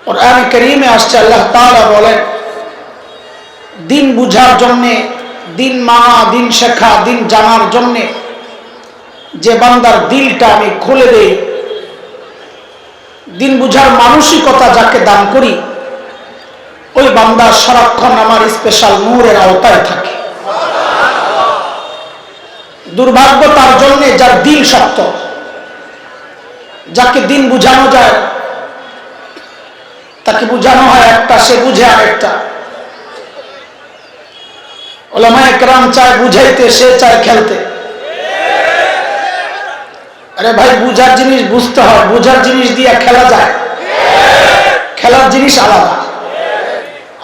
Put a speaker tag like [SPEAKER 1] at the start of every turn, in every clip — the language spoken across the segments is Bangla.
[SPEAKER 1] কুরআনে কারীমে আসছে আল্লাহ তাআলা বলেন, দিন বুঝার জন্য, দিন মানা, দিন শেখা, দিন জানার জন্য যে বান্দার দিলটা আমি খুলে দেই, দিন বুঝার মানসিকতা যাকে দান করি, ওই বান্দা সারাক্ষণ আমার স্পেশাল নূরের আওতায় থাকে। দুর্ভাগ্য তার জন্য যার দিল শক্ত, যাকে দিন বুঝানো যায়, তাকে বুঝানো হয় একটা, সে বুঝে আরেকটা। উলামায়ে কেরাম চায় বুঝাইতে, সে চায় খেলতে। আরে ভাই, বুঝার জিনিস বুঝতে হয়, বুঝার জিনিস দিয়ে খেলা যায়, খেলার জিনিস আলাদা।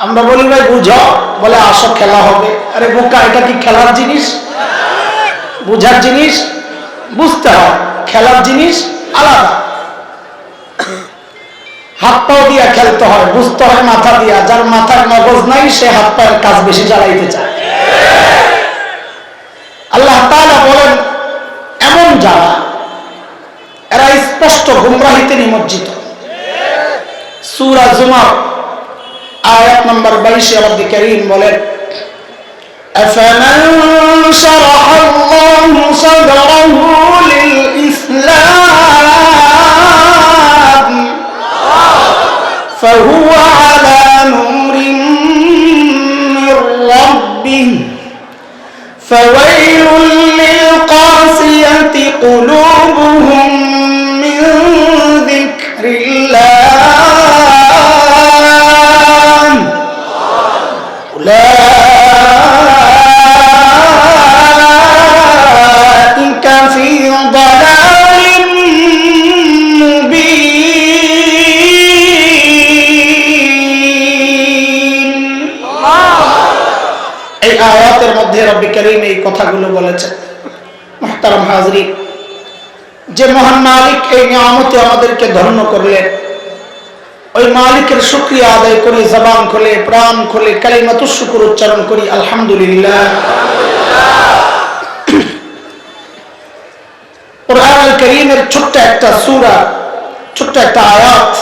[SPEAKER 1] আমরা বলি ভাই বুঝো, বলে আসো খেলা হবে। আরে বোকা, এটা কি খেলার জিনিস? বুঝার জিনিস বুঝতে হয়, খেলার জিনিস আলাদা। হাত পাও দিয়া খেলতে হয়, বুঝতে হয় মাথা দিয়া। যার মাথার মগজ নাই সে হাত পায়ের কাজ বেশি চালাইতে চায়। আল্লাহ তাআলা বলেন, এমন যারা, এরা স্পষ্ট গুমরাহিতে নিমজ্জিত। সূরা জুমার আয়াত নম্বর 22 আল্লাহ কারীম বলেন, আফামান শারাহাল্লাহু সাদরাহু লিল ইসলাম ফাহুয়া আলা নূরিন মির রাব্বিহি ফাওয়াইলুল লিল কাসিয়াতি কুলুবুহুম মিন যিকরিল্লাহ উলাইকা ফি দালালিন মুবিন। এই আয়াতের মধ্যে রব্বুল কারীম এই কথাগুলো বলেছেন। মুহতারাম হাজরিন, যে মহান মালিক এই নিয়ামতে আমাদেরকে ধন্য করলেন, ওই মালিকের শুকরিয়া আদায় করে জবান খুলে, প্রাণ খুলে কালিমাতুশ শুকর উচ্চারণ করি, আলহামদুলিল্লাহ। কুরআনুল কারীমের ছোট্ট একটা সূরা, ছোট্ট একটা আয়াত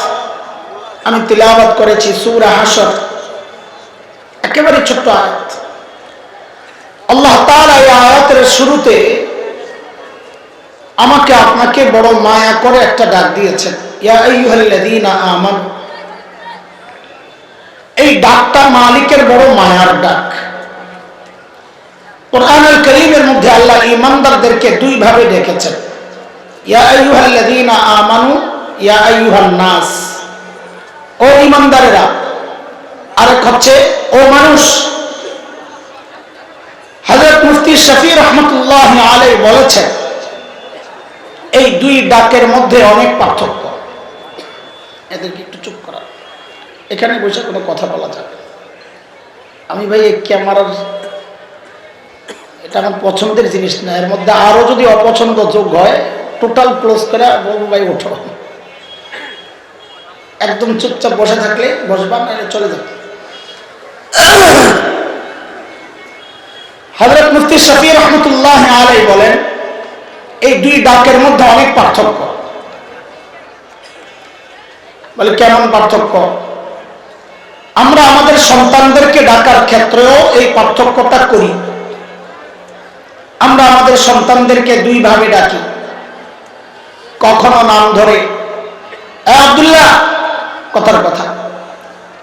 [SPEAKER 1] আমি তিলাওয়াত করেছি, সূরা হাশর, একেবারে ছোট্ট আয়াত। আল্লাহ তাআলা এই আয়াতের শুরুতে আমাকে আপনাকে বড় মায়া করে একটা ডাক দিয়েছেন, ইয়া আইয়ুহাল্লাযীনা আমানু। এই ডাকটা মালিকের বড় মায়ার ডাক। কুরআনুল কারীমের মধ্যে আল্লাহ ঈমানদারদেরকে দুই ভাবে ডেকেছেন, ইয়া আইয়ুহাল্লাযীনা আমানু, ইয়া আইয়ুহান নাস, ও ঈমানদারেরা। আরেক হচ্ছে ও মানুষ। হযরত মুফতি শফি রাহমাতুল্লাহি আলাইহি বলেছেন, এই দুই ডাকের মধ্যে অনেক পার্থক্য। এদেরকে একটু চুপ করা, এখানে বসে কোনো কথা বলা যাবে। আমি ভাই এই ক্যামেরার, এটা আমার পছন্দের জিনিস না, এর মধ্যে আরো যদি অপছন্দ যোগ হয় টোটাল ক্লোজ করে বলবো ভাই ওঠো। একদম চুপচাপ বসে থাকলে বসবা, না চলে যাবে। হযরত মুফতি শফি রাহমাতুল্লাহি আলাইহি বলেন, এই দুই ডাকের মধ্যে অনেক পার্থক্য। বলে কেমন পার্থক্য? আমরা আমাদের সন্তানদেরকে ডাকার ক্ষেত্রেও এই পার্থক্যটা করি। আমরা আমাদের সন্তানদেরকে দুই ভাবে ডাকি। কখনো নাম ধরে, আব্দুল্লাহ, কথার কথা।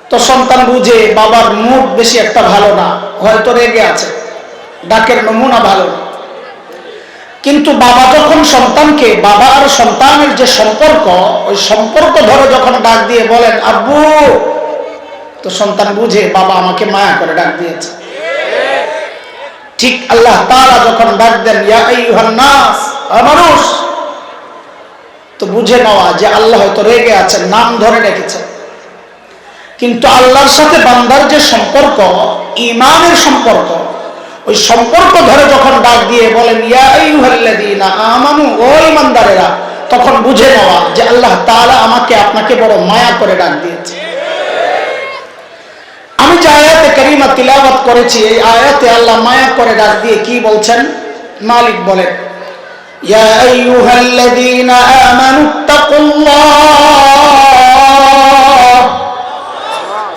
[SPEAKER 1] তো সন্তান বুঝে বাবার মুড বেশি একটা ভালো না, হয়তো রেগে আছে, ডাকের নমুনা ভালো না। কিন্তু বাবা যখন সন্তানকে, বাবা আর সন্তানের যে সম্পর্ক, ওই সম্পর্ক ধরে যখন ডাক দিয়ে বলেন আব্বু, তো সন্তান বুঝে বাবা আমাকে মায়া করে ডাক দিয়েছে। ঠিক আল্লাহ তাআলা যখন ডাক দেন ইয়া আইয়ুহান নাস, মানুষ, তো বুঝে নেওয়া যে আল্লাহ হয়তো রেগে আছেন, নাম ধরে রেখেছেন। কিন্তু আল্লাহর সাথে বান্দার যে সম্পর্ক, ঈমানের সম্পর্ক, ওই সম্পর্ক ধরে যখন ডাক দিয়ে বলেন ইয়া আইয়ুহাল্লাযীনা আমানু, ও ঈমানদারেরা, তখন বুঝে নেওয়া যে আল্লাহ তাআলা আমাকে আপনাকে বড় মায়া করে ডাক দিয়েছে। আমি যে আয়াতে কারিমা তিলাওয়াত করেছি, এই আয়াতে আল্লাহ মায়া করে ডাক দিয়ে কি বলছেন? মালিক বলেন, ইয়া আইয়ুহাল্লাযীনা আমানু তাকুল্লাহ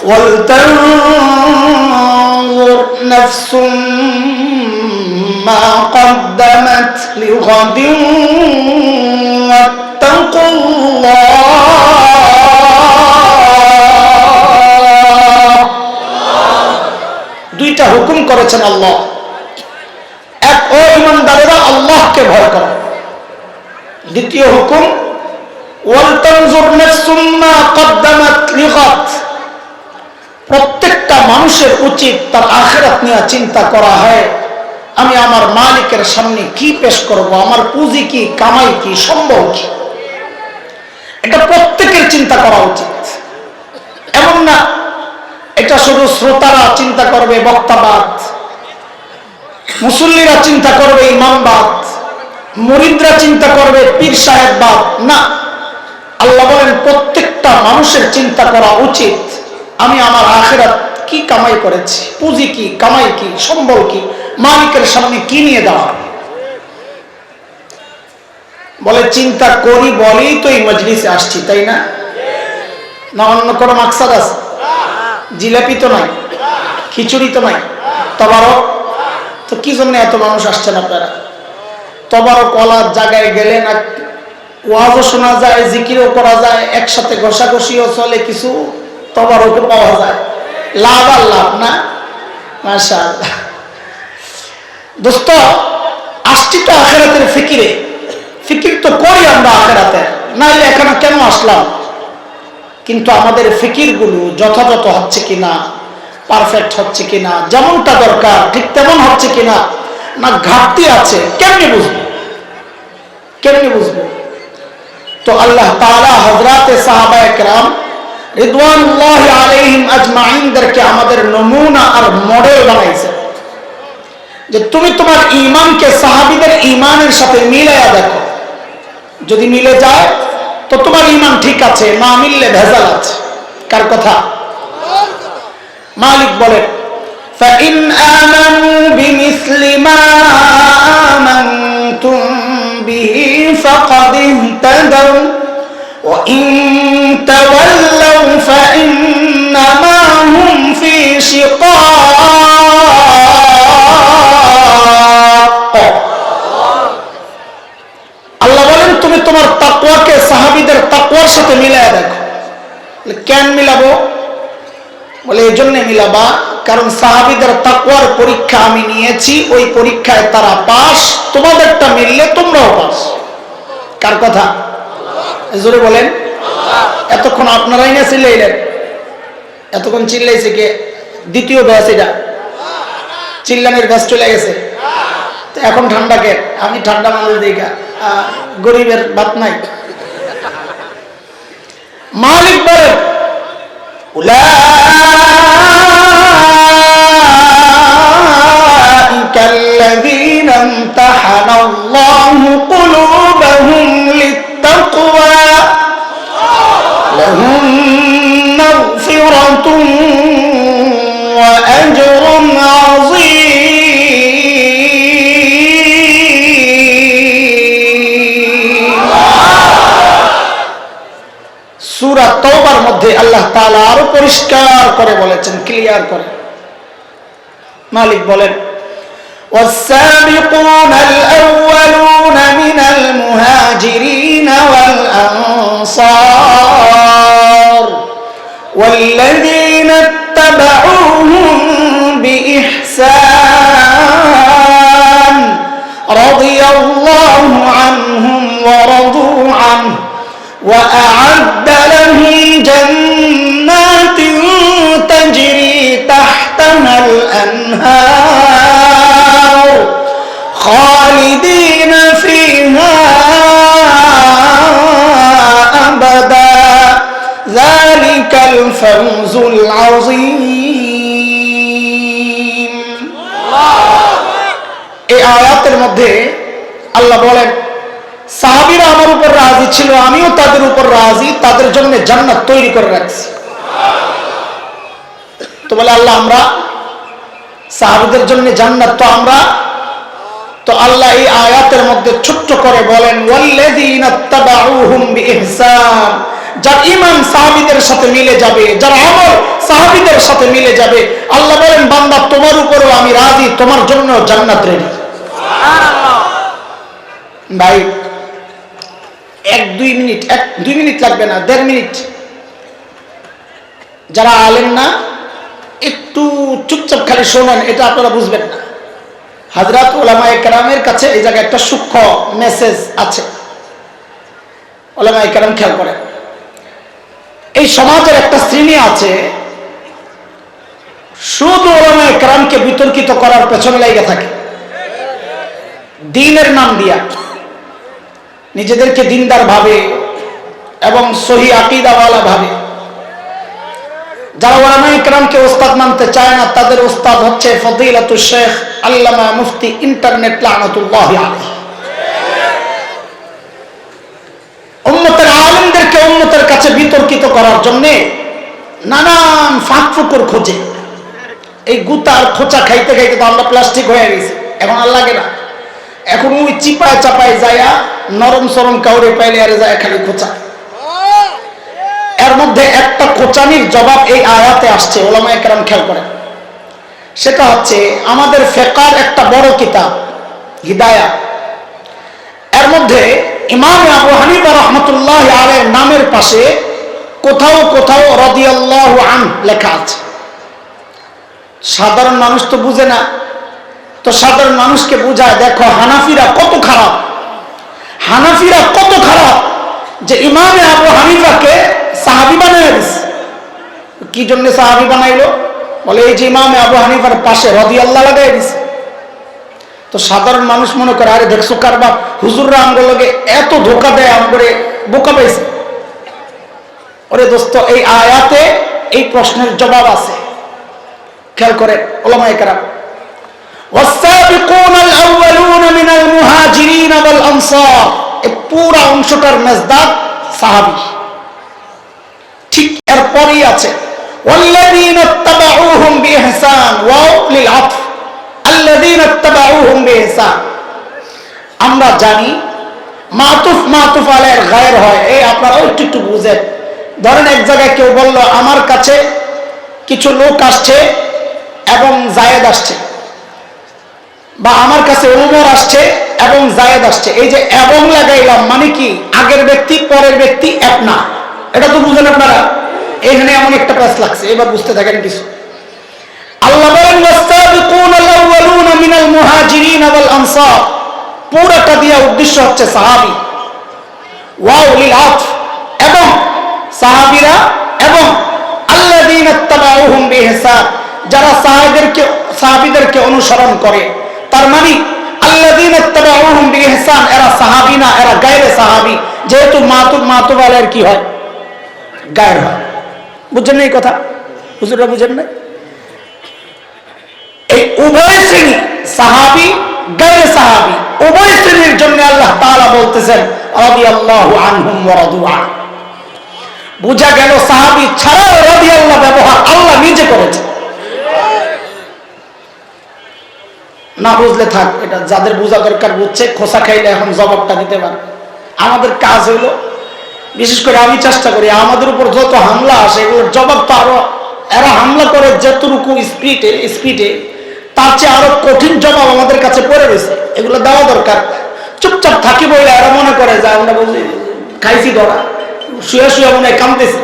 [SPEAKER 1] وَلْتَنظُرْ نَفْسٌ مَا قَدَّمَتْ لِغَدٍ وَاتَّقُوا اللَّهَ। দুইটা হুকুম করেছেন আল্লাহ। এক, ও ঈমানদারেরা আল্লাহকে ভয় করো। দ্বিতীয় হুকুম, ওয়ালতানজুর নাফসুম মা কদ্দামাত লিগাদ। প্রত্যেকটা মানুষের উচিত তার আখিরাত নিয়ে চিন্তা করা হয়, আমি আমার মালিকের সামনে কি পেশ করব, আমার পুঁজি কি, কামাই কি, সম্ভব কি। এটা প্রত্যেকের চিন্তা করা উচিত। এমন না এটা শুধু শ্রোতারা চিন্তা করবে বক্তাবাদ, মুসল্লিরা চিন্তা করবে ইমামবাদ, মুরিদরা চিন্তা করবে পীর সাহেববাদ। না, আল্লাহ বলেন প্রত্যেকটা মানুষের চিন্তা করা উচিত, আমি আমার আখিরাত কি কামাই করেছি, পুঁজি কি, কামাই কি, সম্বল কি, মালিকের সামনে কি নিয়ে দেওয়া। বলে চিন্তা করি বলেই তো এই মজলিসে আসছি, তাই না? না অন্য কোনো মাকসাদ আছে? জিলাপি তো নাই, খিচুড়ি তো নাই, তবারক তো কি জন্য এত মানুষ আসছেন আপনারা? তবারক কলার জায়গায় গেলে না ওয়াজও শোনা যায়, জিকিরও করা যায়, একসাথে ঘষাঘষিও চলে, কিছু তবারকও পাওয়া যায়, লাভ আর লাভ না। মাশাআল্লাহ। দোস্ত, আসছি তো আখিরাতের ফিকিরে, ফিকির তো করি আমরা আখিরাতের, নাইলে এখানে কেন আসলাম? কিন্তু আমাদের ফিকিরগুলো যথাযথ হচ্ছে কিনা, পারফেক্ট হচ্ছে কিনা, যেমনটা দরকার ঠিক তেমন হচ্ছে কিনা, না ঘাটতি আছে, কেমনে বুঝবো? কেমনে বুঝবো? তো আল্লাহ তাআলা হযরতে সাহাবায়ে কেরাম রিদওয়ানুল্লাহি আলাইহিম আজমাইনদেরকে আমাদের নমুনা আর মডেল বানাইছে, যে তুমি তোমার ঈমানকে সাহাবীদের ঈমানের সাথে মিলায়া দেখো, যদি মিলে যায় তো তোমার ঈমান ঠিক আছে, না মিললে ভেজাল আছে। কার কথা? মালিক বলেন, فَإِنْ آمَنُوا بِمِثْلِ مَا آمَنْتُمْ بِهِ فَقَدِ اهْتَدَوْا وَإِنْ تَوَلَّوْا فَإِنَّمَا هُمْ فِي شِقَاقٍ। আল্লাহ বলেন তুমি তোমার তাকওয়াকে সাহাবীদের তাকওয়ার সাথে মিলায়া দেখো। কেন মিলাবো? বলে এই জন্য মিলাবা, কারণ সাহাবীদের তাকওয়ার পরীক্ষা আমি নিয়েছি, ওই পরীক্ষায় তারা পাস, তোমাদেরটা মিললে তোমরাও পাস। কার কথা? জোরে বলেন। এতক্ষণ আপনারাই না চিল্লাইলেন, এতক্ষণ চিল্লাইছে কে? দ্বিতীয় ব্যাচ, এটা চিল্লানের ব্যাচ চলে গেছে। এখন ঠান্ডা কে? আমি ঠান্ডা মানুষ দেখা, গরিবের ভাত নাই। মালিক বলেন, উলাইকা আল্লাযীনা ইমতাহানাল্লাহু কুলুবাহুম লিত্তাকওয়া লাহুম মাগফিরাতুন ওয়া আজরুন আযীম। সূরা তাওবার মধ্যে আল্লাহ তাআলা আরো পরিষ্কার করে বলেছেন, ক্লিয়ার করে। মালিক বলেন, والسابقون الأولون من المهاجرين والأنصار والذين اتبعوهم بإحسان رضي الله عنهم ورضوا عنه وأعد لهم جنات تجري تحتها الأنهار خالدين فيها أبدا ذلك الفوز العظيم। এই আয়াতের মধ্যে আল্লাহ বলেন, সাহাবীরা আমার উপর রাজি ছিল, আমিও তাদের উপর রাজি, তাদের জন্য জান্নাত তৈরি করে রাখছি। তো বলে আল্লাহ আমরা সাহাবীদের জন্য জান্নাত, তো আমরা তো আল্লাহ এই আয়াতের মধ্যে ছোট্ট করে বলেন, ওয়াল্লাযীনা তাবাউহুম বিইহসান, যার ঈমান সাহাবীদের সাথে মিলে যাবে, যার আমল সাহাবীদের সাথে মিলে যাবে। আল্লাহ বলেন, বান্দা তোমার উপরেও আমি রাজি, তোমার জন্য জান্নাত রেডি। ভাই 1-2 মিনিট লাগবে না, 1.5 মিনিট। যারা আলেম না, একটু চুপচাপ খালি শোনেন, এটা আপনারা বুঝবেন না। হযরত উলামায়ে কেরামের কাছে এই জায়গায় একটা সূক্ষ্ম মেসেজ আছে, উলামায়ে কেরাম খেয়াল করেন। এই সমাজের একটা শ্রেণী আছে শুধু উলামায়ে কেরামকে বিতর্কিত করার পেছনে লেগে থাকে, দ্বীনের নাম দিয়া নিজেদেরকে দ্বীনদার ভাবে এবং সহি আকীদাওয়ালা ভাবে। যারা উলামায়ে কেরামকে ওস্তাদ মানতে চায় না, তাদের ওস্তাদ হচ্ছে ফজিলাতুল শেখ আল্লামা মুফতি ইন্টারনেট লানাতুল্লাহি আলাইহি। উম্মতের আলেমদেরকে উম্মতের কাছে বিতর্কিত করার জন্য নানান ফাঁক ফুকর খোঁজে। এই গুতার খোঁচা খাইতে খাইতে তো আমরা প্লাস্টিক হয়ে গেছি, এখন আর লাগে না। এখন ওই চিপায় চাপায় যায়া নরম সরম কাউরে পাইলে আরে যায় খালি খোঁচা। এর মধ্যে একটা খোঁচানির জবাব এই আয়াতে আসছে, উলামায়ে কেরাম খেয়াল করেন। সেটা হচ্ছে আমাদের ফিকহের একটা বড় কিতাব হিদায়াত, এর মধ্যে ইমাম আবু হানিফা রাহমাতুল্লাহি আলাইহির নামের পাশে কোথাও কোথাও রাদিয়াল্লাহু আনহু লেখা আছে। সাধারণ মানুষ তো বুঝে না, তো সাধারণ মানুষকে বুঝায়, দেখো হানাফিরা কত খারাপ, হানাফিরা কত খারাপ যে ইমামে আবু হানিফাকে সাহাবী বানায় দিছে। কি জন্য সাহাবী বানাইলো? বলে এই যে ইমামে আবু হানিফার পাশে রাদিয়াল্লাহু লাগাই দিছে। তো সাধারণ মানুষ মনে করে, আরে দেখছো কারবা হুজুররা আমগুলোকে এত ধোকা দেয়, আমগরে বোকা পাইছে। ওরে দোস্ত, এই আয়াতে এই প্রশ্নের জবাব আছে, খেয়াল করে উলামায়ে কেরাম। ওয়াস-সাবিকুনাল আউয়ালুনা মিনাল মুহাজিরিন ওয়াল আনসার, এই পুরো অংশটার মেজদাক সাহাবী। ঠিক এরপরই আছে ওয়াল্লাযীনা ইত্তাবাউহুম বিইহসান, ওয়াও লিল আতফ, আল্লাযীনা ইত্তাবাউহুম বিইহসান। আমরা জানি মাতুফ আলাইহির গায়র হয়, এই আপনারা একটু বুঝেন। ধরেন এক জায়গায় কেউ বলল, আমার কাছে কিছু লোক আসছে এবং জায়েদ আসছে, বা আমার কাছে ওমর আসছে এবং জায়েদ আসছে। এই যে এবং লাগাইলাম মানে কি, আগের ব্যক্তি পরের ব্যক্তি এক না, এটা তো বুঝেন আপনারা। এখানে এমন একটা প্যাচ লাগছে, এবার বুঝতে থাকেন কিছু। আল্লাহ বলেন ওয়াস-সাবিকুনাল আউয়ালুনা মিনাল মুহাজিরিন ওয়াল আনসার, পুরোটা দিয়া উদ্দেশ্য হচ্ছে সাহাবী। ওয়াও লিল আতফ, এবং সাহাবীরা, এবং আল্লাযীনা ইত্তাবাউহুম বিইহসান, যারা সাহাবীদেরকে অনুসরণ করে। তার মানে আল্লাযীনা ইত্তাবাউহুম বিইহসান, এরা সাহাবী না, এরা গায়রে সাহাবী। যেহেতু মাতুব আলাইহির কি হয়, গায়র হয়। বুঝছেন না এই কথা? হুজুররা বুঝেন না? এই উভয় শ্রেণী সাহাবী গায়রে সাহাবী, উভয় শ্রেণীর জন্য আল্লাহ তাআলা বলতেছেন রাদিয়াল্লাহু আনহুম ওয়া রাদু আন। বুঝা গেল সাহাবী ছাড়াও রাদিয়াল্লাহু ব্যবহার আল্লাহ নিজে করেছেন। না বুঝলে থাক, এটা যাদের বোঝা দরকার বুঝছে, খোসা খাইলে এখন জবাবটা দিতে পারে। আমাদের কাজ হইল, বিশেষ করে আমি চেষ্টা করি, আমাদের উপর যত হামলা আসে এগুলোর জবাব তো আরো, এরা হামলা করে যতটুকু স্পিডে তার চেয়ে আরো কঠিন জবাব আমাদের কাছে পড়ে রয়েছে, এগুলো দেওয়া দরকার। চুপচাপ থাকি বলে এরা মনে করে যে আমরা বুঝি খাইছি ধরা, শুয়ে শুয়ে মনে হয় কামতেছি,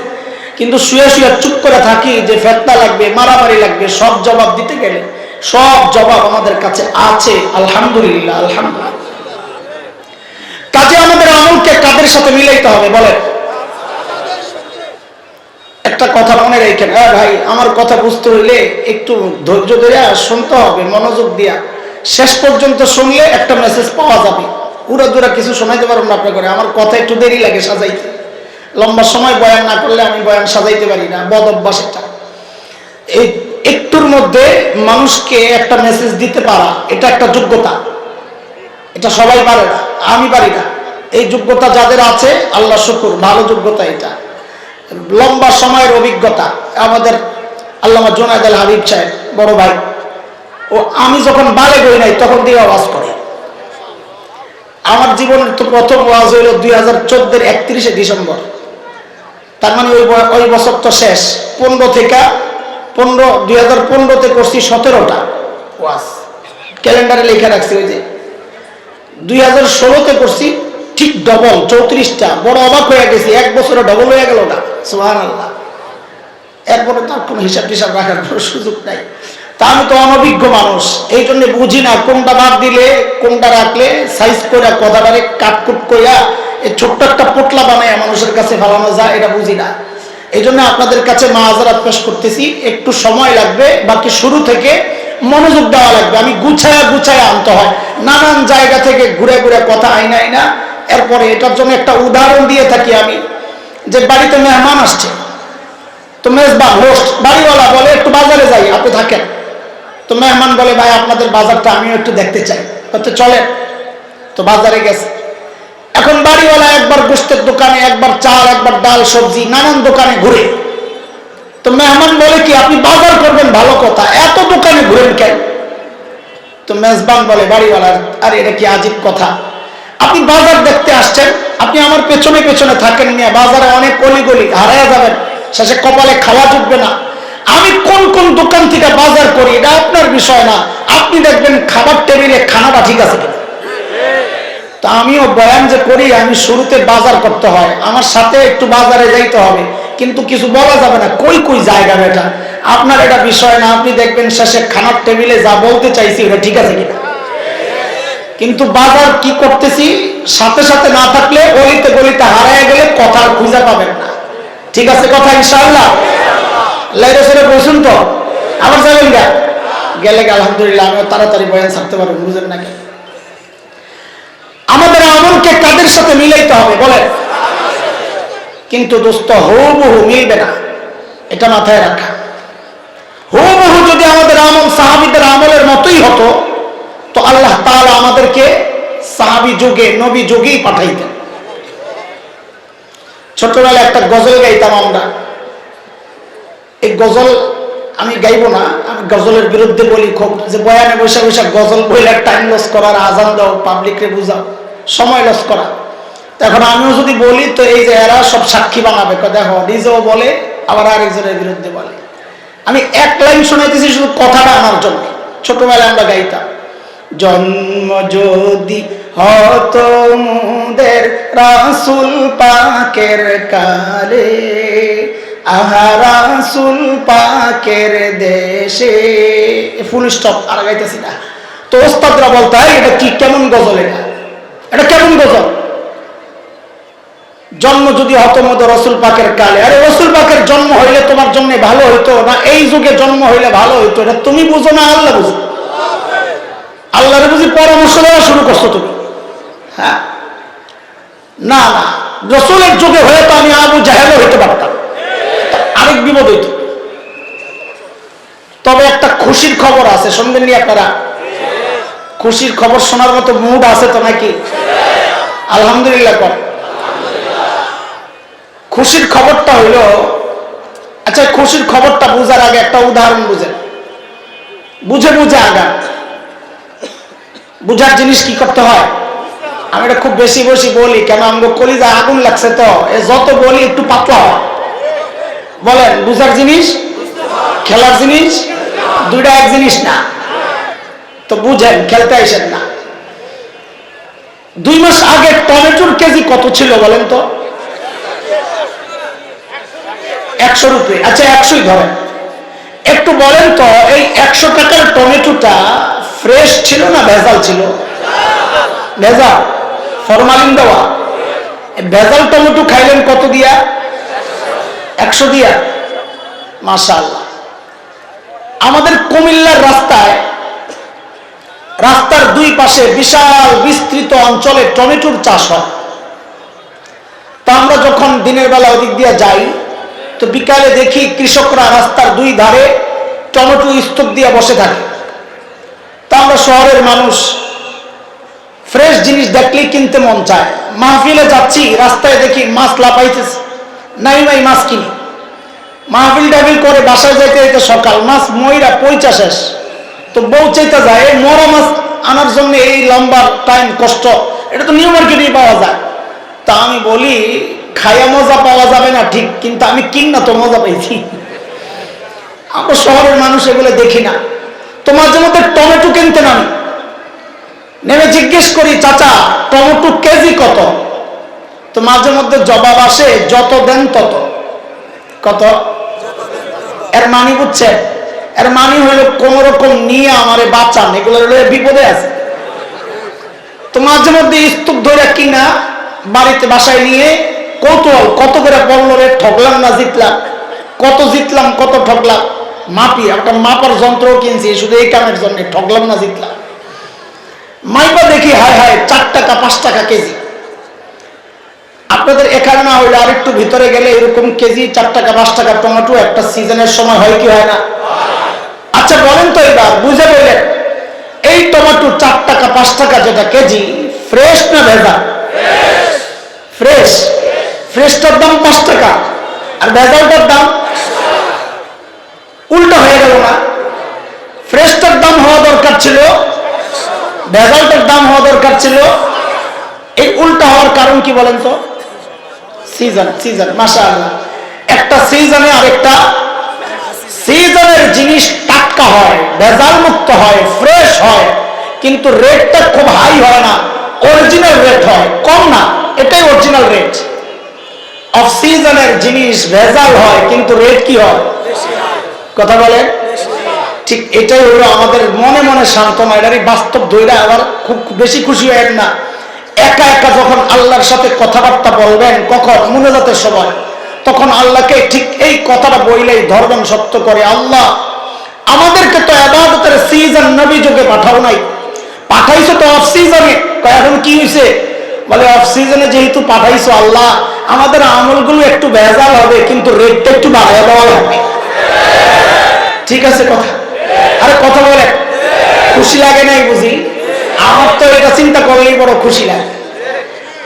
[SPEAKER 1] কিন্তু শুয়ে শুয়ে চুপ করে থাকি যে ফেতনা লাগবে, মারামারি লাগবে। সব জবাব দিতে গেলে সব জবাব আমাদের কাছে আছে, আলহামদুলিল্লাহ, আলহামদুলিল্লাহ। কাজে আমাদের আমলকে কাদের সাথে মিলাইতে হবে বলেন? একটা কথা মনে রাখেন, ভাই আমার কথা বুঝতে হইলে একটু ধৈর্য ধরে শুনতে হবে, মনোযোগ দিয়া। শেষ পর্যন্ত শুনলে একটা মেসেজ পাওয়া যাবে। উড়াদুরা কিছু শোনাইতে পারবো না আপনাকে, আমার কথা একটু দেরি লাগে সাজাইতে। লম্বা সময় বয়ান না করলে আমি বয়ান সাজাইতে পারি না, বদ অভ্যাস এটা। এই একটুর মধ্যে মানুষকে একটা মেসেজ দিতে পারা, এটা একটা যোগ্যতা। এটা সবাই পারে না, আমি পারি না। এই যোগ্যতা যাদের আছে আল্লাহ শুকুর, ভালো যোগ্যতা এটা। লম্বা সময়ের অভিজ্ঞতা। আমাদের আল্লামা জুনায়েদ আল হাবিব সাহেব বড় ভাই, ও আমি যখন বালেগ হই নাই তখন দিয়ে ওয়াজ করে। আমার জীবনের তো প্রথম ওয়াজ হইল 2014 31 ডিসেম্বর। তার মানে ওই বছর তো শেষ, 15 থেকে 2015-তে করছি 17টা ওয়াজ, ক্যালেন্ডারে লেখা রাখছি। ওই যে 2016-তে করছি ঠিক ডবল 34টা। বড় অবাক হয়ে গেছি, এক বছরে ডবল হয়ে গেল না, সুবহানাল্লাহ। এরপরে তার কোনো হিসাব টিসাব রাখার কোনো সুযোগ নাই। তা আমি তো অনভিজ্ঞ মানুষ, এই জন্য বুঝি না কোনটা বাদ দিলে কোনটা রাখলে সাইজ করে কথাটারে কাটকুট কইয়া এই ছোট্ট একটা পোটলা বানায় মানুষের কাছে ফালানো যায়, এটা বুঝি না। এই জন্য আপনাদের কাছে মাআযারাত পেশ করতেছি, একটু সময় লাগবে, বাকি শুরু থেকে মনোযোগ দেওয়া লাগবে। আমি গুছায়া আনতে হয়, নানান জায়গা থেকে ঘুরে ঘুরে কথা আইনা। এরপরে এটার জন্য একটা উদাহরণ দিয়ে থাকি আমি, যে বাড়িতে মেহমান আসছে, তো মেজবান হোস্ট বাড়িওয়ালা বলে একটু বাজারে যাই, আপনি থাকেন। তো মেহমান বলে ভাই আপনাদের বাজারটা আমিও একটু দেখতে চাই, তো চলে। তো বাজারে গেছে। এখন বাড়িওয়ালা একবার গোশতের দোকানে, একবার চাল, একবার ডাল, সবজি, নানান দোকানে ঘুরে। তো মেহমান বলে কি আপনি বাজার করবেন, ভালো কথা, এত দোকানে ঘুরেন কেন? তো মেজবান বলে বাড়িওয়ালা, আরে এটা কি আজীব কথা, আপনি বাজার দেখতে আসছেন, আপনি আমার পেছনে পেছনে থাকেন নিয়ে, বাজারে অনেক অলিগলি হারায়া যাবেন, শেষে কপালে খাওয়া জুটবে না। আমি কোন কোন দোকান থেকে বাজার করি এটা আপনার বিষয় না, আপনি দেখবেন খাবার টেবিলে খানাটা ঠিক আছে কিনা। তা আমিও বয়ান যে করি, আমি শুরুতে বাজার করতে হয়, আমার সাথে একটু বাজারে যাইতে হবে, কিন্তু কিছু বলা যাবে না কই কই জায়গা, এটা আপনার এটা বিষয় না, আপনি দেখবেন শেষে খানার টেবিলে যা বলতে চাইছি এটা ঠিক আছে কিনা। কিন্তু বাজার কি করতেছি, সাথে সাথে না থাকলে গলিতে গলিতে হারায় গেলে কথা খুঁজে পাবেন না। ঠিক আছে কথা ইনশাআল্লাহ? লাইরে বসুন তো, আবার যাবেন গেলে আলহামদুলিল্লাহ আমিও তাড়াতাড়ি বয়ান ছাড়তে পারবো, বুঝেন নাকি? আমাদের আমলকে কাদের সাথে মিলাইতে হবে বলেন? কিন্তু দোস্ত হুবহু মিলবে না, এটা মাথায় রাখা। হুবহু যদি আমাদের আমল সাহাবীদের আমলের মতোই হতো, তো আল্লাহ তাআলা আমাদেরকে সাহাবী যুগে, নবী যুগেই পাঠাইতেন। ছোটবেলায় একটা গজল গাইতাম আমরা, এই গজল আমি গাইবো না, আমি গজলের বিরুদ্ধে বলি খুব, যে বয়ানে বসে বসে গজল বইলে টাইম লস করার, আজান দাও, পাবলিকরে বুঝাও, সময় লস করা। এখন আমিও যদি বলি তো এই যে এরা সব সাক্ষী বানাবে, দেখো নিজেও বলে আবার আরেকজনের বিরুদ্ধে বলে। আমি এক লাইন শোনাইতেছি শুধু কথাটা আনার জন্য। ছোটবেলায় আমরা গাইতাম, জন্ম যদি হতো মুদের রাসূল পাকের কালে, আহা রাসূল পাকের দেশে, ফুল স্টপ, আর গাইতেছি না। তো ওস্তাদরা বলতে হয় এটা কি, কেমন গজল, এটা কেমন গজল? জন্ম যদি হতো মতো রসুল পাকের কালে, আরে রসুল পাকের জন্ম হইলে তোমার জন্য ভালো হইতো না, এই যুগে জন্ম হইলে ভালো হইতো, এটা তুমি বুঝো না আল্লাহ বুঝো? আল্লাহরে বুঝি পরামর্শ দেওয়া শুরু করছো তুমি? হ্যাঁ, না না, রসুলের যুগে হয়ে তো আমি আবু জাহেলও হইতে পারতাম, আরেক বিপদ হইত। তবে একটা খুশির খবর আছে, শুনবেন নি আপনারা? খুশির খবর শোনার মতো মুড আছে তো নাকি? আলহামদুলিল্লাহ কর। খুশির খবরটা হইলো, আচ্ছা খুশির খবরটা বুঝার আগে একটা উদাহরণ বুঝেন, বুঝে বুঝে আগা। বুঝার জিনিস কি করতে হয়, আমি এটা খুব বেশি বেশি বলি, কেন আমাকে কলিজা আগুন লাগছে, তো যত বলি একটু পাতলা হয়। বলেন, বুঝার জিনিস খেলার জিনিস দুইটা এক জিনিস না, তো বুঝেন, খেলতে আসেন না। 2 মাস আগে টমেটোর কেজি কত ছিল বলেন তো? 100 রুপি। আচ্ছা 100ই ধরেন, একটু বলেন তো এই 100 টাকার টমেটোটা ফ্রেশ ছিল না ভেজাল ছিল? ভেজাল, ফরমালিন দেওয়া। ভেজাল টমেটো খাইলেন কত দিয়া? 100 দিয়া। মাশাআল্লাহ। আমাদের কুমিল্লার রাস্তায়, রাস্তার 2 পাশে বিশাল বিস্তৃত অঞ্চলে টমেটোর চাষ হয়। তা আমরা যখন দিনের বেলা ওদিক দিয়ে যাই, তো বিকালে দেখি কৃষকরা রাস্তার 2 ধারে টমেটো স্তূপ দিয়ে বসে থাকে। তা আমরা শহরের মানুষ, ফ্রেশ জিনিস দেখলেই কিনতে মন চায়। মাহফিলে যাচ্ছি, রাস্তায় দেখি মাছ লাফাইতেছে, নাই মাছ কিনি। মাহফিল টাহফিল করে বাসায় যাইতে যাইতে সকাল, মাছ ময়রা পয়চা শেষ। তো বউ চাইতে যায় এই মরা মাছ আনার জন্য এই লম্বা টাইম কষ্ট, এটা তো নিউ মার্কেটেই পাওয়া যায়। তা আমি বলি খাইয়া মজা পাওয়া যাবে না ঠিক, কিন্তু আমি কিন না তো মজা পাইছি। আমরা শহরের মানুষ এগুলো দেখি না। তো মাঝে মধ্যে টমেটো কিনতে নামি, নেমে জিজ্ঞেস করি চাচা টমেটো কেজি কত? তো মাঝে মধ্যে জবাব আসে যত দেন তত। কত? এর মানি বুঝছে? এর মানি হইলো কোন রকম নিয়ে আমারে বাঁচান, এগুলো হলো বিপদে আছে। তো মাঝে মধ্যে স্তূপ ধরে কিনা বাড়িতে বাসায় নিয়ে কৌতূহল, কত করে পড়লো রে, ঠকলাম না জিতলাম, কত জিতলাম কত ঠকলাম, মাপি। একটা মাপার যন্ত্রও কিনছি শুধু এই কামের জন্য, ঠকলাম না জিতলাম। মাইপা দেখি হায় হায় 4 টাকা 5 টাকা কেজি। আপনাদের এখানে না হইলে আরেকটু ভিতরে গেলে এরকম কেজি 4 টাকা 5 টাকা টমেটো একটা সিজনের সময় হয় কি হয় না? আচ্ছা বলেন তো এবার বুঝে বললেন, এই টমেটো 4 টাকা 5 টাকা যেটা কেজি, ফ্রেশ না ভেজা? ফ্রেশ। ফ্রেশটার দাম 5 টাকা আর ভেজালটার দাম উল্টা হয়ে গেল না? ফ্রেশটার দাম হওয়া দরকার ছিল, ভেজালটার দাম হওয়া দরকার ছিল। এই উল্টা হওয়ার কারণ কি বলেন তো? সিজন। সিজন, মাশাআল্লাহ। একটা সিজনে আরেকটা সিজনের জিনিস টাটকা হয়, ভেজাল মুক্ত হয়, ফ্রেশ হয়, কিন্তু রেটটা খুব হাই হয় না, অরিজিনাল রেট হয়, কম না, এটাই অরিজিনাল রেট। অফ সিজনের জিনিস ভেজাল হয় কিন্তু রেট কি হয়? কথা বলেন। ঠিক এটাই হলো আমাদের মনে মনে সান্ত্বনা। এটারই বাস্তব ধৈর্য। আবার খুব বেশি খুশি হয় না। একা একা যখন আল্লাহর সাথে কথাবার্তা বলবেন, কখন মুনাজাতের সময়, তখন আল্লাহকে ঠিক এই কথাটা বইলেই ধরবেন সত্য করে, আল্লাহ আমাদেরকে তো ইবাদতের সিজন নবী যুগে পাঠাও নাই, পাঠাইছো তো অফ সিজনে। এখন কি হয়েছে? বলে অফ সিজনে যেহেতু পাঠাইছো আল্লাহ, আমাদের আমলগুলো একটু ভেজাল হবে কিন্তু রেটটা একটু বাড়ায় দেওয়া লাগবে। ঠিক আছে কথা? আরে কথা বলে খুশি লাগে নাই বুঝি? আমার তো এটা চিন্তা করলেই বড় খুশি লাগে।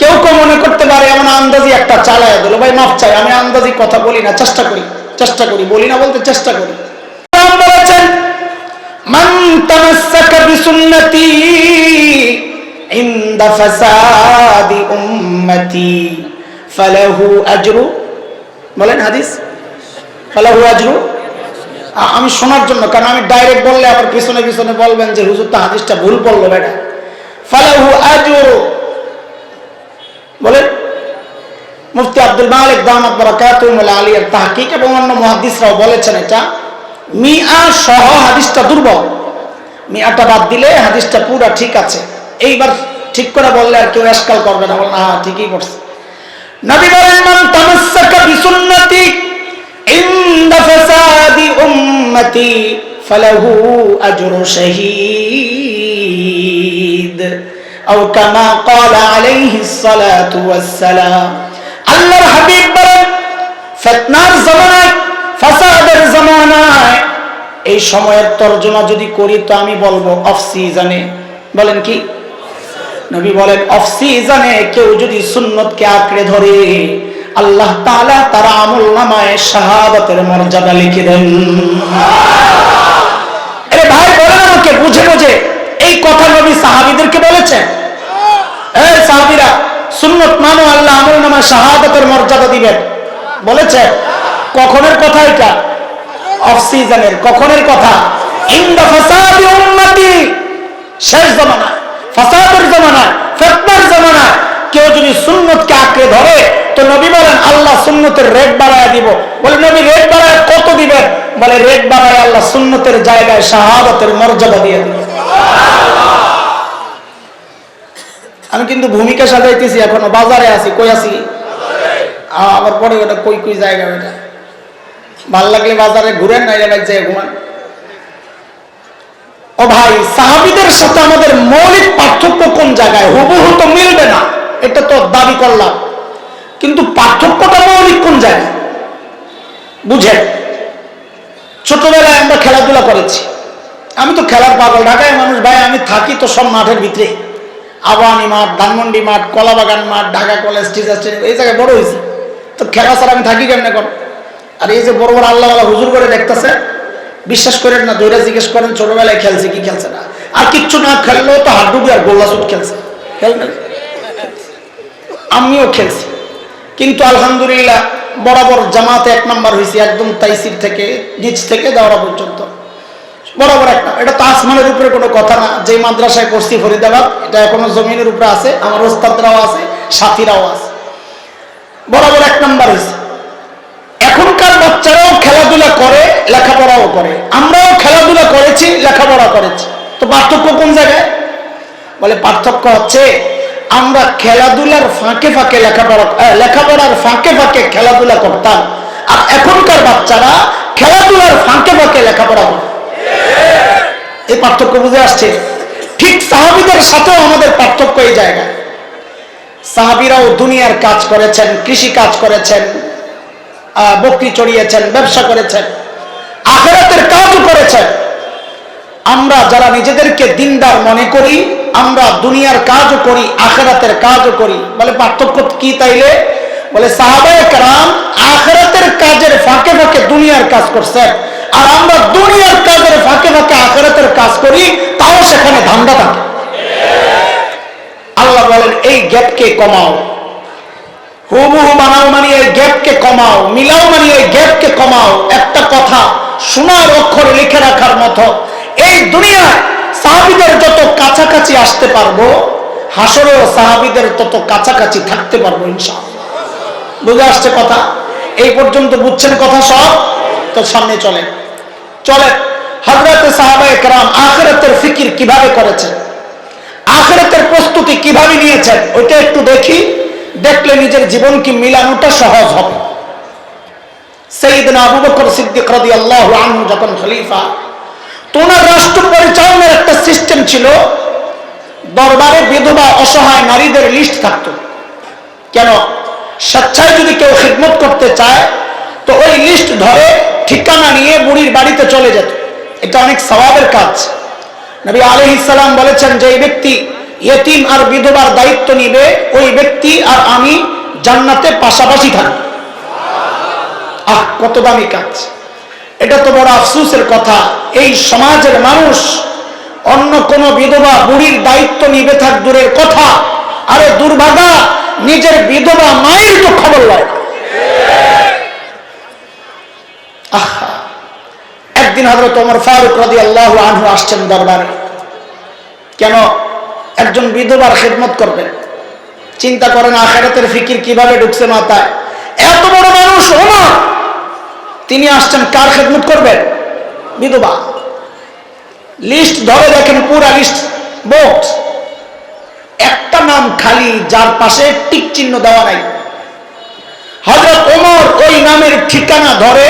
[SPEAKER 1] কেউ কেউ মনে করতে পারে এমন আন্দাজি একটা চালায় দিল, ভাই মাফ চাই, আমি আন্দাজি কথা বলি না, চেষ্টা করি, বলি না বলতে চেষ্টা করি। বলেছেন মান তামাসসাকা বিসুন্নতি ইনদা ফাসাদি উম্মতি ফালাহু আজরু, বলেন হাদিস, ফালাহু আজরু। আমি শোনার জন্য, কারণ আমি ডাইরেক্ট বললে আবার পিছনে পিছনে বলবেন যে হুজুর তো হাদিসটা ভুল বললো বেটা। ফালাহু আজরু বলেন মুফতি আব্দুল মালিক দামাত বারাকাতুহু আলিয়ার তাহকিক এবং অন্য মুহাদ্দিসরাও বলেছেন এটা মিআ সহ হাদিসটা দুর্বল, মিআটা বাদ দিলে হাদিসটা পুরো ঠিক আছে। এইবার ঠিক করে বললে আর কেউ এশকাল করবে না, বল না ঠিকই পড়ছে। নবী বলেন মান তামাসসাকা বিসুন্নতি ইনদা ফাসাদি উম্মতি ফালাহু আজরু শাহীদ আও কামা ক্বালা আলাইহিস সালাতু ওয়াস সালাম। আল্লাহর হাবিব বলেন ফিতনার জামানায়, ফাসাদের জামানায়, এই সময়ের তরজমা যদি করি তো আমি বলবো অফ সিজনে। বলেন কি? নবী বলেন অফ সিজনে কেউ যদি সুন্নতকে আঁকড়ে ধরে আল্লাহ তাআলা তার আমলনামায় শাহাদাতের মর্যাদা লিখে দেন। আরে ভাই বলেন আমাকে বুঝে বুঝে এই কথা নবী সাহাবীদেরকে বলেছেন, এই সাহাবীরা সুন্নত মানো, আল্লাহ আমলনামায় শাহাদাতের মর্যাদা দিবেন বলেছে। কখনের কথা এটা? অফ সিজনের। কখনের কথা? ইনদা ফাসাদি উম্মতি, শেষ জামানায়, ফাসাদের জামানায়, ফিতনার জামানায় কেউ যদি সুন্নতকে আঁকড়ে ধরে তো নবী বলেন আল্লাহ সুন্নতের রেট বাড়ায় দিব। বলে নবী রেট বাড়ায় কত দিবেন? বলে রেট বাড়ায় আল্লাহ সুন্নতের জায়গায় শাহাদাতের মর্যাদা দিয়ে দিবেন। আমি কিন্তু ভূমিকা সাজাইতেছি, এখনো বাজারে আছি। কই আছি? আবার পরে ওটা কই কই জায়গা, ওটা ভাল লাগলে বাজারে ঘুরেন, না এলাকায় যায় ঘুমান। ও ভাই, সাহাবীদের সাথে আমাদের মৌলিক পার্থক্য কোন জায়গায়? হুবহু তো মিলবে না, এটা তো দাবি করলাম, কিন্তু পার্থক্যটা মৌলিক কোন জায়গায় বুঝেন। ছোটবেলায় আমরা খেলাধুলা করেছি, আমি তো খেলার পাগল, ঢাকায় মানুষ ভাই, আমি থাকি তো সব মাঠের ভিতরে, আবাহনী মাঠ, ধানমন্ডি মাঠ, কলাবাগান মাঠ, ঢাকা কলেজ, টিচার স্টেডিয়াম, এই জায়গায় বড় হয়েছি। তো খেলা ছাড়া আমি থাকি কেমন এখন? আর এই যে বড় বড় আল্লাহওয়ালা হুজুর করে দেখতেছে, বিশ্বাস করেন না, দৈরা জিজ্ঞেস করেন ছোটবেলায় খেলছে কি খেলছে না, আর কিচ্ছু না খেললেও তো হাডুডু আর গোল্লা শুট খেলছে, আমিও খেলছি। কিন্তু আলহামদুলিল্লাহ বরাবর জামাতে 1 নম্বর হয়েছি, একদম তাইসির থেকে নিচ থেকে দাওরা পর্যন্ত বরাবর 1 নম্বর। এটা তো আসমানের উপরে কোনো কথা না। যে মাদ্রাসায় পড়ছি ফরিদাবাদ, এটা এখনো জমিনের উপরে আছে, আমার ওস্তাদরাও আছে, সাথীরাও আছে, বরাবর 1 নম্বর হয়েছে। এখনকার বাচ্চারাও খেলাধুলা করে, লেখাপড়াও করে, আমরাও খেলাধুলা করেছি, লেখাপড়া করেছি। তো পার্থক্য কোন জায়গায়? বলে পার্থক্য হচ্ছে আমরা খেলাধুলার ফাঁকে ফাঁকে লেখাপড়ার ফাঁকে ফাঁকে খেলাধুলা করতাম, আর এখনকার বাচ্চারা খেলাধুলার ফাঁকে ফাঁকে লেখাপড়া করে। এই পার্থক্য বুঝে আসছে? ঠিক সাহাবীদের সাথেও আমাদের পার্থক্য এই জায়গায়। সাহাবীরাও দুনিয়ার কাজ করেছেন, কৃষি কাজ করেছেন, বকরি চড়িয়েছেন, ব্যবসা করেছেন, আখিরাতের কাজও করেছেন। আমরা যারা নিজেদেরকে দিনদার মনে করি, আমরা দুনিয়ার কাজও করি, আখিরাতের কাজও করি। বলে পার্থক্য কি তাইলে? বলে সাহাবায়ে কেরাম আখিরাতের কাজের ফাঁকে ফাঁকে দুনিয়ার কাজ করছেন, আর আমরা দুনিয়ার কাজের ফাঁকে ফাঁকে আখিরাতের কাজ করি, তাও সেখানে ধান্দা থাকে। আল্লাহ বলেন এই গ্যাপকে কমাও, হুবহু বানাও মানে এই গ্যাপকে কমাও, মিলাও মানে এই গ্যাপকে কমাও। একটা কথা সোনার অক্ষরে লিখে রাখার মতো, এই দুনিয়ায় সাহাবীদের যত কাছাকাছি আসতে পারবো, হাসরেও সাহাবীদের তত কাছাকাছি থাকতে পারবো ইনশাআল্লাহ। বুঝে আসছে কথা? এই পর্যন্ত বুঝছেন কথা সব? তো সামনে চলে হযরতে সাহাবায়ে কেরাম আখিরাতের ফিকির কিভাবে করেছেন, আখিরাতের প্রস্তুতি কিভাবে নিয়েছেন, ওইটা একটু দেখি। দেখলে নিজের জীবনকে মিলানোটা সহজ হবে। সাইয়েদনা আবু বকর সিদ্দিক রাদিয়াল্লাহু আনহু যখন খলিফা, ওনার রাষ্ট্র পরিচালনার একটা সিস্টেম ছিল, দরবারে বিধবা অসহায় নারীদের লিস্ট থাকতো। কেন? স্বেচ্ছায় যদি কেউ খিদমত করতে চায় তো ওই লিস্ট ধরে ঠিকানা নিয়ে বুড়ির বাড়িতে চলে যেত। এটা অনেক সওয়াবের কাজ। নবী আলাইহিস সালাম বলেছেন যে এই ব্যক্তি ইয়েতিম আর বিধবার দায়িত্ব নিবে, ওই ব্যক্তি আর আমি জান্নাতে পাশাপাশি থাকব। কত দামি কাজ! এটা তো বড় আফসোসের কথা, এই সমাজের মানুষ অন্য কোন বিধবা বুড়ির দায়িত্ব নিবে থাক দূরের কথা, আরে দুর্ভাগা নিজের বিধবা মায়ের তো খবর লয়। একদিন হযরত ওমর ফারুক রাদিয়াল্লাহু আনহু আসছেন দরবারে। কেন? একজন বিধবার খিদমত করবেন। চিন্তা করেন আখিরাতের ফিকির কিভাবে ঢুকছে মাথায়। এত বড় মানুষ ওমর, তিনি আসছেন কার খিদমত করবেন? বিধবা। লিস্ট ধরে দেখেন, পুরা লিস্ট বোট, একটা নাম খালি যার পাশে টিক চিহ্ন দেওয়া নাই। হযরত ওমর ওই নামের ঠিকানা ধরে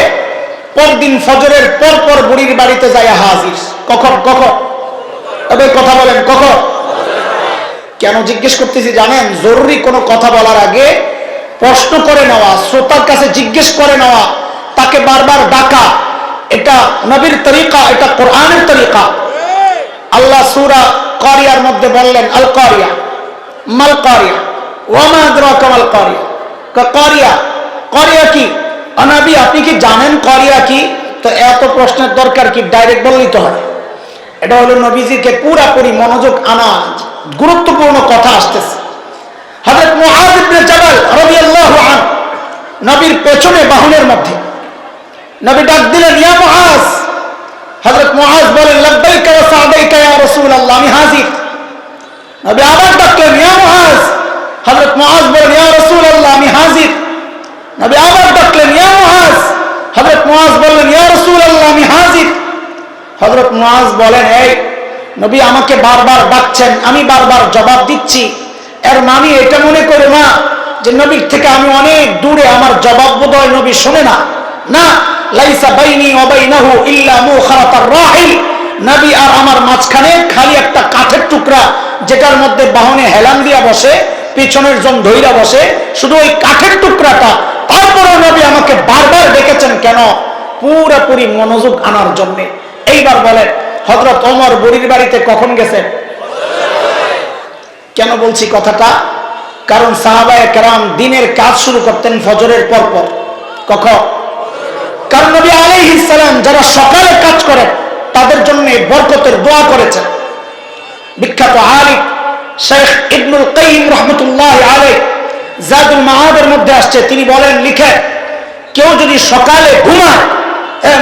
[SPEAKER 1] পরদিন ফজরের পর বুড়ির বাড়িতে যায় হাজির। কখন তবে কথা বলেন কখন? কেন জিজ্ঞেস করতেছি জানেন? জরুরি কোনো কথা বলার আগে প্রশ্ন করে নেওয়া, শ্রোতার কাছে জিজ্ঞেস করে নেওয়া, তাকে বারবার ডাকা, এটা নবীর তরিকা, এটা কোরআনের তরিকা। আল্লাহ সূরা কারিয়ার মধ্যে বললেন আল কারিয়া মাল কারিয়া ওয়া মা আদরাকা মাল কারিয়া। কারিয়া কি? নবী আপনি কি জানেন কারিয়া কি? তো এত প্রশ্নের দরকার কি? ডাইরেক্ট বললেই তো হয়। এটা হলো নবীজিকে পুরাপুরি মনোযোগ আনা, গুরুত্বপূর্ণ কথা আসতেছে। হযরত মুআয ইবনে জাবাল রাদিয়াল্লাহু আনহু নবীর পেছনে বাহনের মধ্যে, নবী ডাক দিলেন ইয়া মুআয। হযরত মুআয বলেন লাব্বাইকা ওয়া সা'দাইকা ইয়া রাসূলুল্লাহ, আমি হাজির। নবী আবার ডাকলেন ইয়া মুআয। হযরত মুআয বলেন ইয়া রাসূলুল্লাহ, আমি হাজির। নবী আবার ডাকলেন ইয়া মুআয। হযরত মুআয বললেন ইয়া রাসূলুল্লাহ, আমি হাজির। হযরত মুআয বলেন এই নবী আমাকে বারবার ডাকছেন, আমি বারবার জবাব দিচ্ছি, এর মানে এটা মনে করো না যে নবীর থেকে আমি অনেক দূরে, আমার জবাব বোধহয় নবী শোনে না। না, লাইসা বাইনি ওয়া বাইনাহু ইল্লা মুখারাতার রাহিল, নবী আর আমার মাঝখানে খালি একটা কাঠের টুকরা, যেটার মধ্যে বাহনে হেলান দিয়া বসে, পিছনের জন ধইরা বসে, শুধু ওই কাঠের টুকরাটা। তারপরে নবী আমাকে বারবার ডেকেছেন কেন? পুরোপুরি মনোযোগ আনার জন্য। এইবার বলেন হযরত ওমর বুড়ির বাড়িতে কখন গেছেন? কেন বলছি কথাটা? কারণ সাহাবায়ে কেরাম দিনের কাজ শুরু করতেন ফজরের পর। কখন? কারণ নবী আলাইহিস সালাম যারা সকালে কাজ করেন তাদের জন্য বরকতের দোয়া করেছেন। বিখ্যাত আলিম শেখ ইবনুল কাইয়িম রাহমাতুল্লাহি আলাইহি জাদুল মাআদের মধ্যে আসছে, তিনি বলেন লিখে কেউ যদি সকালে ঘুমায়,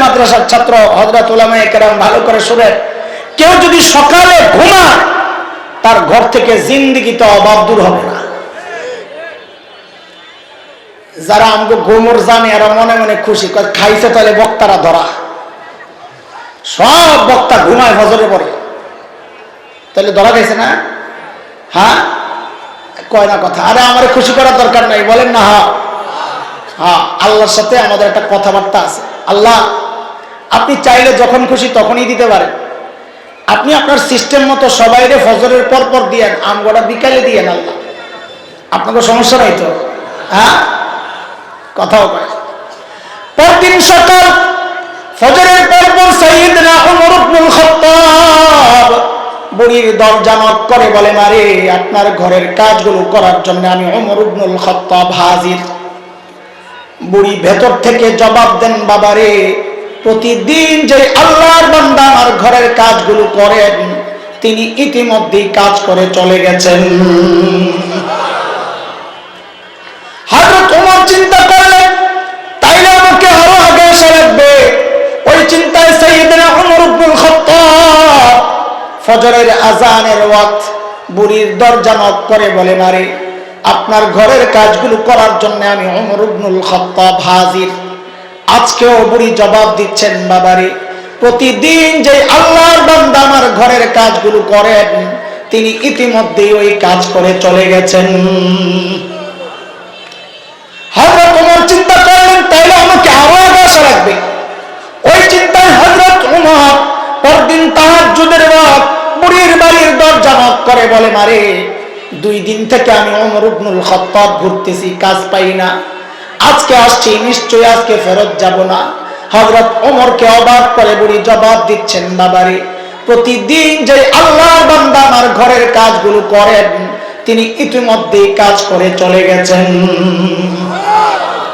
[SPEAKER 1] মাদ্রাসার ছাত্র হযরত উলামায়ে কেরাম ভালো করে শুনে, কেউ যদি সকালে ঘুমায় তার ঘর থেকে জিন্দেগিতে অভাব দূর হবে না। যারা আমাকে গোমর জানে এরা মনে মনে খুশি, খাইছে তাহলে বক্তারা ধরা। সব বক্তা ঘুমায় ফজরে পড়ে, তাহলে ধরা গেছে না? হ্যাঁ, কয় না কথা। আরে আমার খুশি করার দরকার নাই, বলেন না? হ্যাঁ হ্যাঁ, আল্লাহর সাথে আমাদের একটা কথাবার্তা আছে। আল্লাহ আপনি চাইলে যখন খুশি তখনই দিতে পারেন। আপনি আপনার সিস্টেম মতো সবাইরে ফজরের পর পর দিয়েন, আমগোটা বিকালে দিয়েন, আল্লাহ আপনাকে সমস্যা নাই তো? হ্যাঁ, কথাও কয়। পরদিন সকাল ফজরের পর পর সাইয়েদনা ওমর ইবনুল খাত্তাব বুড়ির দরজা নক করে বলে, মারে আপনার ঘরের কাজগুলো করার জন্য আমি ওমর ইবনুল খাত্তাব হাজির। বুড়ি ভেতর থেকে জবাব দেন, বাবারে প্রতিদিন যে আল্লাহর বান্দা আমার ঘরের কাজগুলো করেন তিনি ইতিমধ্যেই কাজ করে চলে গেছেন। হযরত ওমর চিন্তা করলেন, তাইলে আমাকে আরো আগে আসা লাগবে। ওই চিন্তায় সাইয়েদনা ওমর ইবনুল খাত্তাব ফজরের আজানের ওয়াক্ত বুড়ির দরজা নক করে বলে, মারে আপনার ঘরের কাজগুলো করার জন্য আমি ওমর ইবনুল খাত্তাব হাজির। আজকেও বুড়ি জবাব দিচ্ছেন, বাবারে প্রতিদিন যে আল্লাহর বান্দা আমার ঘরের কাজগুলো করেন তিনি ইতিমধ্যেই ওই কাজ করে চলে গেছেন। হযরত ওমর চিন্তা করলেন, তাইলে আমাকে আরো আগে আসা লাগবে। ওই চিন্তায় হযরত ওমর পরদিন তাহাজ্জুদের ওয়াক্ত বুড়ির বাড়ির দরজা নক করে বলে, মারে 2 দিন থেকে আমি ওমর ইবনুল খাত্তাব ঘুরতেছি, কাজ পাই না, আজকে আসছি, নিশ্চয়ই আজকে ফেরত যাব না। হযরত ওমরকে অবাক করে বুড়ি জবাব দিচ্ছেন, বাবারে প্রতিদিন যে আল্লাহর বান্দা আমার ঘরের কাজগুলো করেন তিনি ইতিমধ্যেই কাজ করে চলে গেছেন।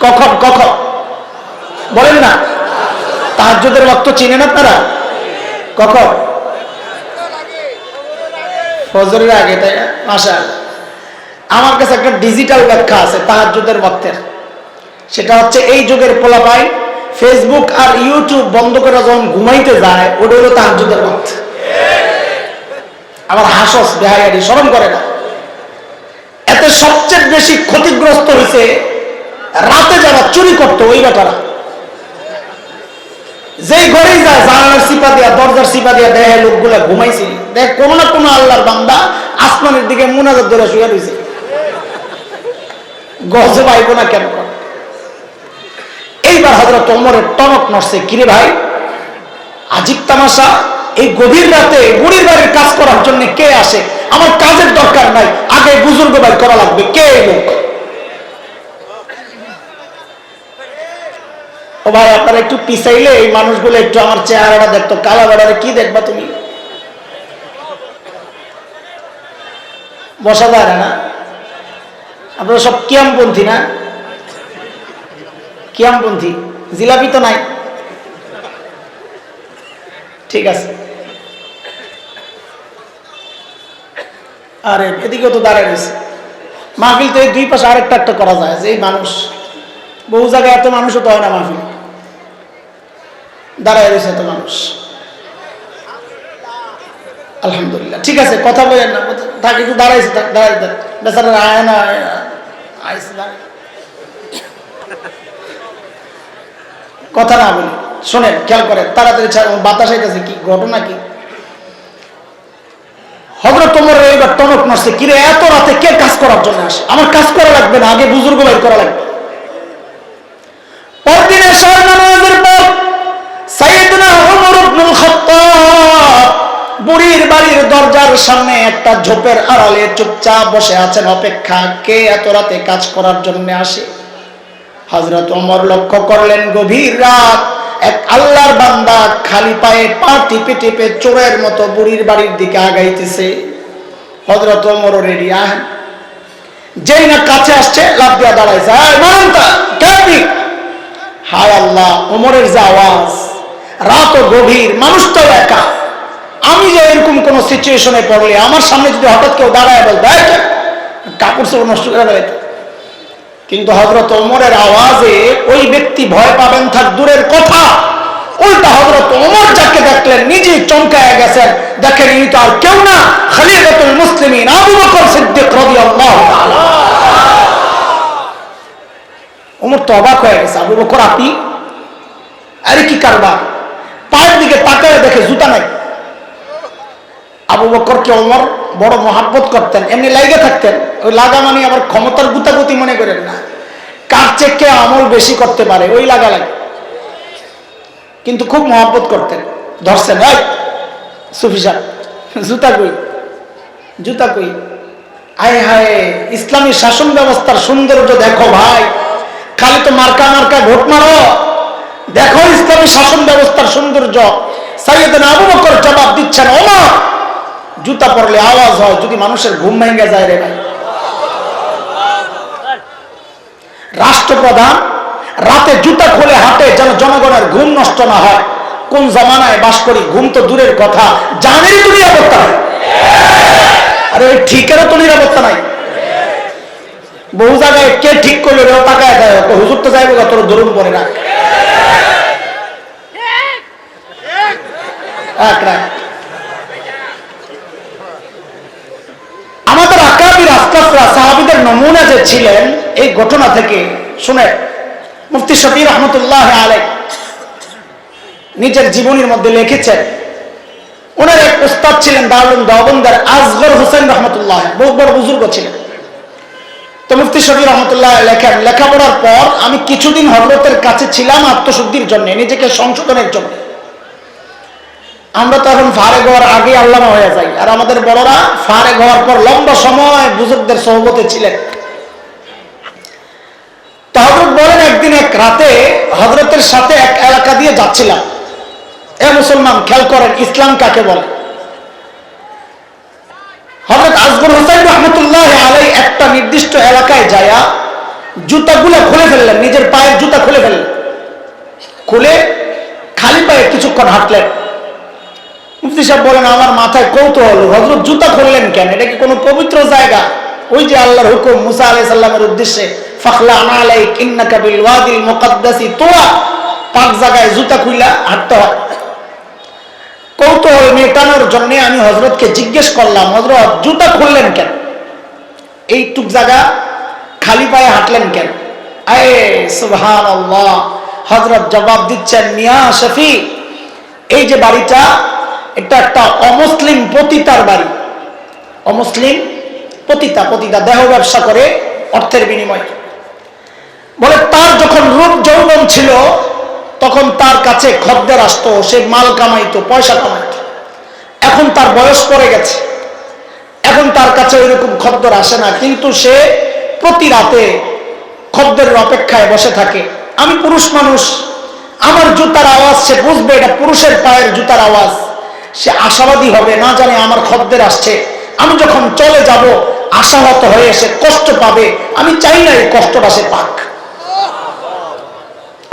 [SPEAKER 1] কখন কখন বলেন না? তাহাজ্জুদের ওয়াক্ত চিনেন আপনারা? কখন? ফজরের আগে, তাই না? মাশাআল্লাহ। আমার কাছে একটা ডিজিটাল ব্যাখ্যা আছে তাহাজ্জুদের ওয়াক্তের। সেটা হচ্ছে এই যুগের পোলাপাই ফেসবুক আর ইউটিউব বন্ধ করে যখন ঘুমাইতে যায় ওটা হলো তাহাজ্জুদের ওয়াক্ত। আবার হাসস বেহায়ারি, শরম করে না? এতে সবচেয়ে বেশি ক্ষতিগ্রস্ত হয়েছে রাতে যারা চুরি করতো ওই বেটারা। যেই ঘরেই যায় জানালার সিপা দিয়া, দরজার সিপা দিয়া দেখে লোকগুলা ঘুমাইছে, দেখ কোনো না কোনো আল্লাহর বান্দা আসমানের দিকে মুনাজাত ধরে শুয়ে রয়েছে, গজব আইব না কেন করে। এইবার হযরত ওমরের টনক নড়ছে, কিরে ভাই আজিব তামাশা, এই গভীর রাতে বুড়ির বাড়ির কাজ করার জন্য কে আসে? আমার কাজের দরকার নাই, আগে বুজুর্গ ভাই করা লাগবে, কে লোক? ও ভাই আপনারা একটু পিছাইলে এই মানুষগুলো একটু আমার চেহারাটা দেখতো, কালা বেড়ারে কি দেখবা তুমি? বসা যায় না? আপনারা সব কিয়ামপন্থী না? কিয়ামপন্থী, জিলাপি তো নাই, ঠিক আছে। আরে এদিকেও তো দাঁড়ায় রয়েছে মাহফিল, তো এই 2 পাশে আরেকটা একটা করা যায়, যে মানুষ বহু জায়গায় এত মানুষও তো হয় না মাহফিল, দাঁড়ায় রয়েছে এত মানুষ। আলহামদুলিল্লাহ, ঠিক আছে, কথা বলেন না, তাকে একটু দাঁড়াইছে, দাঁড়াই বেচারা আয় না আইসে, কথা না বলি, শোনেন, খেয়াল করেন, তাড়াতাড়ি বাতাস আইতেছে, কি ঘটনা কি? হযরত ওমরের এইবার টনক নড়ছে, কিরে এত রাতে কে কাজ করার জন্য আসে? আমার কাজ করা লাগবে না, আগে বুজুর্গ বের করা লাগবে। পরদিন এশার নামাজের পর সাইয়েদনা ওমর ইবনুল খাত্তাব বুড়ির বাড়ির দরজার সামনে একটা ঝোপের আড়ালে চুপচাপ বসে আছেন, অপেক্ষা, কে এত রাতে কাজ করার জন্য আসে। হযরত ওমর লক্ষ্য করলেন গভীর রাত এক আল্লাহর বান্দা খালি পায়ে পা টিপে টিপে চোরের মতো বুড়ির বাড়ির দিকে আগাইতেছে। হযরত ওমর রেডি, যেই না কাছে আসছে লাফ দিয়া দাঁড়াইছে, হায় আল্লাহ, ওমরের যে আওয়াজ, রাতও গভীর, মানুষটাও একা, আমি যে এরকম কোন সিচুয়েশনে পড়লে আমার সামনে যদি হঠাৎ কেউ দাঁড়ায় বলতো কাপড় চোপড় নষ্ট করে বেড়াইতো, কিন্তু হযরত ওমরের আওয়াজে ওই ব্যক্তি ভয় পাবেন থাক দূরের কথা, উল্টা হযরত ওমর যাকে দেখলেন নিজে চমকায় গেছেন, দেখেন ইনি তো আর কেউ না, খলিফাতুল মুসলিমিন আবু বকর সিদ্দিক রাদিয়াল্লাহু তাআলা। ওমর তো অবাক হয়ে গেছে, আবু বকর আপনি? আরে কি কারবার? পায়ের দিকে তাকায় দেখে জুতা নাই। আবু বকরকে ওমর বড় মহাব্বত করতেন, এমনি লাইগে থাকতেন। ওই লাগা মানে আবার ক্ষমতার গুতাগুতি মনে করেন না, কার চেয়ে কে আমল বেশি করতে পারে ওই লাগা লাগে, কিন্তু খুব মহাব্বত করতেন। ধরছেন, এই সুফি সাহেব জুতা কই, জুতা কই? আয় হায়, ইসলামী শাসন ব্যবস্থার সৌন্দর্য দেখো ভাই, খালি তো মার্কা মার্কা ভোট মারো, দেখো ইসলামী শাসন ব্যবস্থার সৌন্দর্য। সাইয়েদনা আবু বকর জবাব দিচ্ছেন, ওমর জুতা পরলে আওয়াজ হয়, যদি মানুষের ঘুম ভেঙে যায় রে ভাই। রাষ্ট্রপ্রধান রাতে জুতা খুলে হাঁটে যেন জনগণের ঘুম নষ্ট না হয়। কোন জমানায় বাস করি, ঘুম তো দূরের কথা, জানেরই তো নিরাপত্তা নাই। আরে ওই ঠিকেরও তো নিরাপত্তা নাই। বহু জায়গায় কে ঠিক করলো রে টাকায় দেয়, হুজুর তো যাইব তোর ধরুন পরে রাখ। আমাদের আকাবির আস্তাফরা সাহাবীদের নমুনা যে ছিলেন, এই ঘটনা থেকে শুনে মুফতি শফি রহমতুল্লাহ আলাইহি নিজের জীবনীর মধ্যে লিখেছেন, ওনার এক উস্তাদ ছিলেন দারুল দেওবন্দের আসগর হোসেন রহমতুল্লাহ, বহু বড় বুজুর্গ ছিলেন। তো মুফতি শফি রহমতুল্লাহ লেখেন, লেখাপড়ার পর আমি কিছুদিন হযরতের কাছে ছিলাম আত্মশুদ্ধির জন্য, নিজেকে সংশোধনের জন্য। আমরা তো এখন ফারেগ হওয়ার আগে আল্লামা হয়ে যাই, আর আমাদের বড়রা ফারেগ হওয়ার পর লম্বা সময় বুজুর্গদের সোহবতে ছিলেন। তো হযরত বলেন, একদিন এক রাতে হযরতের সাথে এক এলাকা দিয়ে যাচ্ছিলাম। এ মুসলমান, খেয়াল করেন ইসলাম কাকে বলে। হযরত আসগর হোসেন রহমতুল্লাহ আলাইহি একটা নির্দিষ্ট এলাকায় যায়া জুতাগুলো খুলে ফেললেন, নিজের পায়ের জুতা খুলে ফেললেন, খুলে খালি পায়ে কিছুক্ষণ হাঁটলেন। মুফতি সাহেব বলেন, আমার মাথায় কৌতূহল, হযরত জুতা খুললেন কেন? এটা কি কোনো পবিত্র জায়গা? ওই যে আল্লাহর হুকুম মুসা আলাইহিস সালামের উদ্দেশ্যে, ফাখলা'না আলাইক ইন্নাকা বিল ওয়াদিল মুকাদ্দাসি তুয়া, পাক জায়গায় জুতা খুইলা হাঁটতে হয়। কৌতূহল মেটানোর জন্য আমি হযরতকে জিজ্ঞেস করলাম, হযরত জুতা খুললেন কেন? এইটুক জায়গা খালি পায়ে হাঁটলেন কেন? আয়ে সুবহানাল্লাহ, হযরত জবাব দিচ্ছেন, মিয়া শফি, এই যে বাড়িটা, এটা একটা অমুসলিম পতিতার বাড়ি। অমুসলিম পতিতা, পতিতা দেহ ব্যবসা করে অর্থের বিনিময়ে। বলে তার যখন রূপ যৌবন ছিল তখন তার কাছে খদ্দের আসতো, সে মাল কামাইতো, পয়সা কামাইতো। এখন তার বয়স পড়ে গেছে, এখন তার কাছে ওইরকম খদ্দের আসে না, কিন্তু সে প্রতি রাতে খদ্দেরের অপেক্ষায় বসে থাকে। আমি পুরুষ মানুষ, আমার জুতার আওয়াজ সে বুঝবে এটা পুরুষের পায়ের জুতার আওয়াজ, সে আশাবাদী হবে, না জানে আমার খদ্দের আসছে, আমি যখন চলে যাব আশাহত হয়ে সে কষ্ট পাবে, আমি চাই না এই কষ্টটা সে পাক।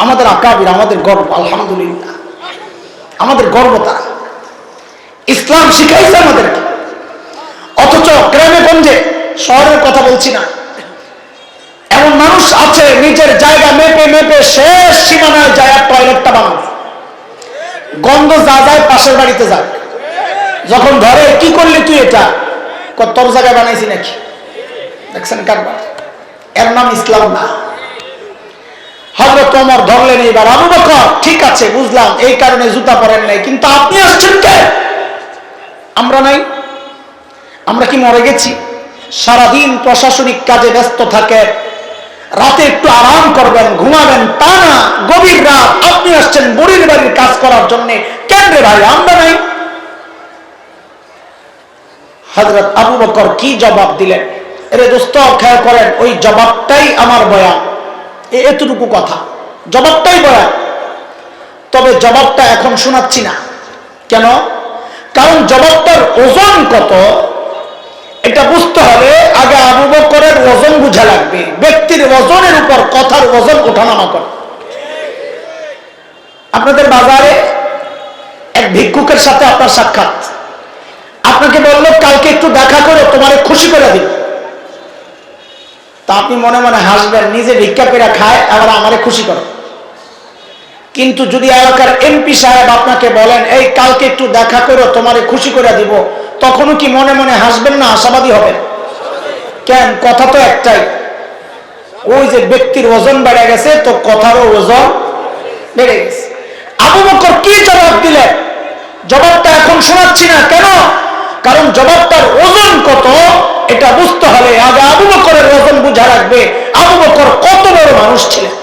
[SPEAKER 1] আমাদের আকাবির, আমাদের গর্ব, আলহামদুলিল্লাহ আমাদের গর্ব তারা। ইসলাম শিখাইছে আমাদেরকে, অথচ গ্রামে গঞ্জে, শহরের কথা বলছি না, এমন মানুষ আছে নিজের জায়গা মেপে মেপে শেষ সীমানায় যায় টয়লেটটা বানাবে, গন্ধ যা যায় পাশের বাড়িতে যায়, যখন ধরে কি করলি তুই এটা, তোর জায়গায় বানাইছি নাকি? দেখছেন কারবার, এর নাম ইসলাম না। হযরত ওমর ধরলেন এইবার, আবু বকর ঠিক আছে বুঝলাম এই কারণে জুতা পরেন নাই, কিন্তু আপনি আসছেন কে? আমরা নাই, আমরা কি মরে গেছি? সারাদিন প্রশাসনিক কাজে ব্যস্ত থাকে, রাতে একটু আরাম করবেন, ঘুমাবেন, তা না, গভীর রাত আপনি আসছেন বুড়ির বাড়ির কাজ করার জন্য, কেন রে ভাই? আমরা নাই। হযরত আবু বকর কি জবাব দিলেন? এরে দোস্ত খেয়াল করেন, ওই জবাবটাই আমার বয়ান, এতটুকু কথা, জবাবটাই বয়ান। তবে জবাবটা এখন শোনাচ্ছি না। কেন? কারণ জবাবটার ওজন কত এটা বুঝতে হলে আগে আবু বকরের ওজন বুঝা লাগবে। ব্যক্তির ওজনের উপর কথার ওজন ওঠানামা করে। আপনাদের বাজারে এক ভিক্ষুকের সাথে আপনার সাক্ষাৎ, আপনাকে বললো কালকে একটু দেখা করে তোমারে খুশি করে দিন। তা আপনি মনে মনে হাসবেন, নিজে ভিক্ষা করে খায় আবার আমারে খুশি করে। কিন্তু যদি এলাকার এমপি সাহেব আপনাকে বলেন এই কালকে একটু দেখা করো তোমারে খুশি করে দিব, তখনও কি মনে মনে হাসবেন না আশাবাদী হবেন? কেন? কথা তো একটাই, ওই যে ব্যক্তির ওজন বেড়ে গেছে তো কথারও ওজন বেড়ে গেছে। আবু বকর কি জবাব দিলেন? জবাবটা এখন শোনাচ্ছি না। কেন? কারণ জবাবটার ওজন কত এটা বুঝতে হলে আগে আবু বকরের ওজন বুঝা রাখবে। আবু বকর কত বড় মানুষ ছিলেন,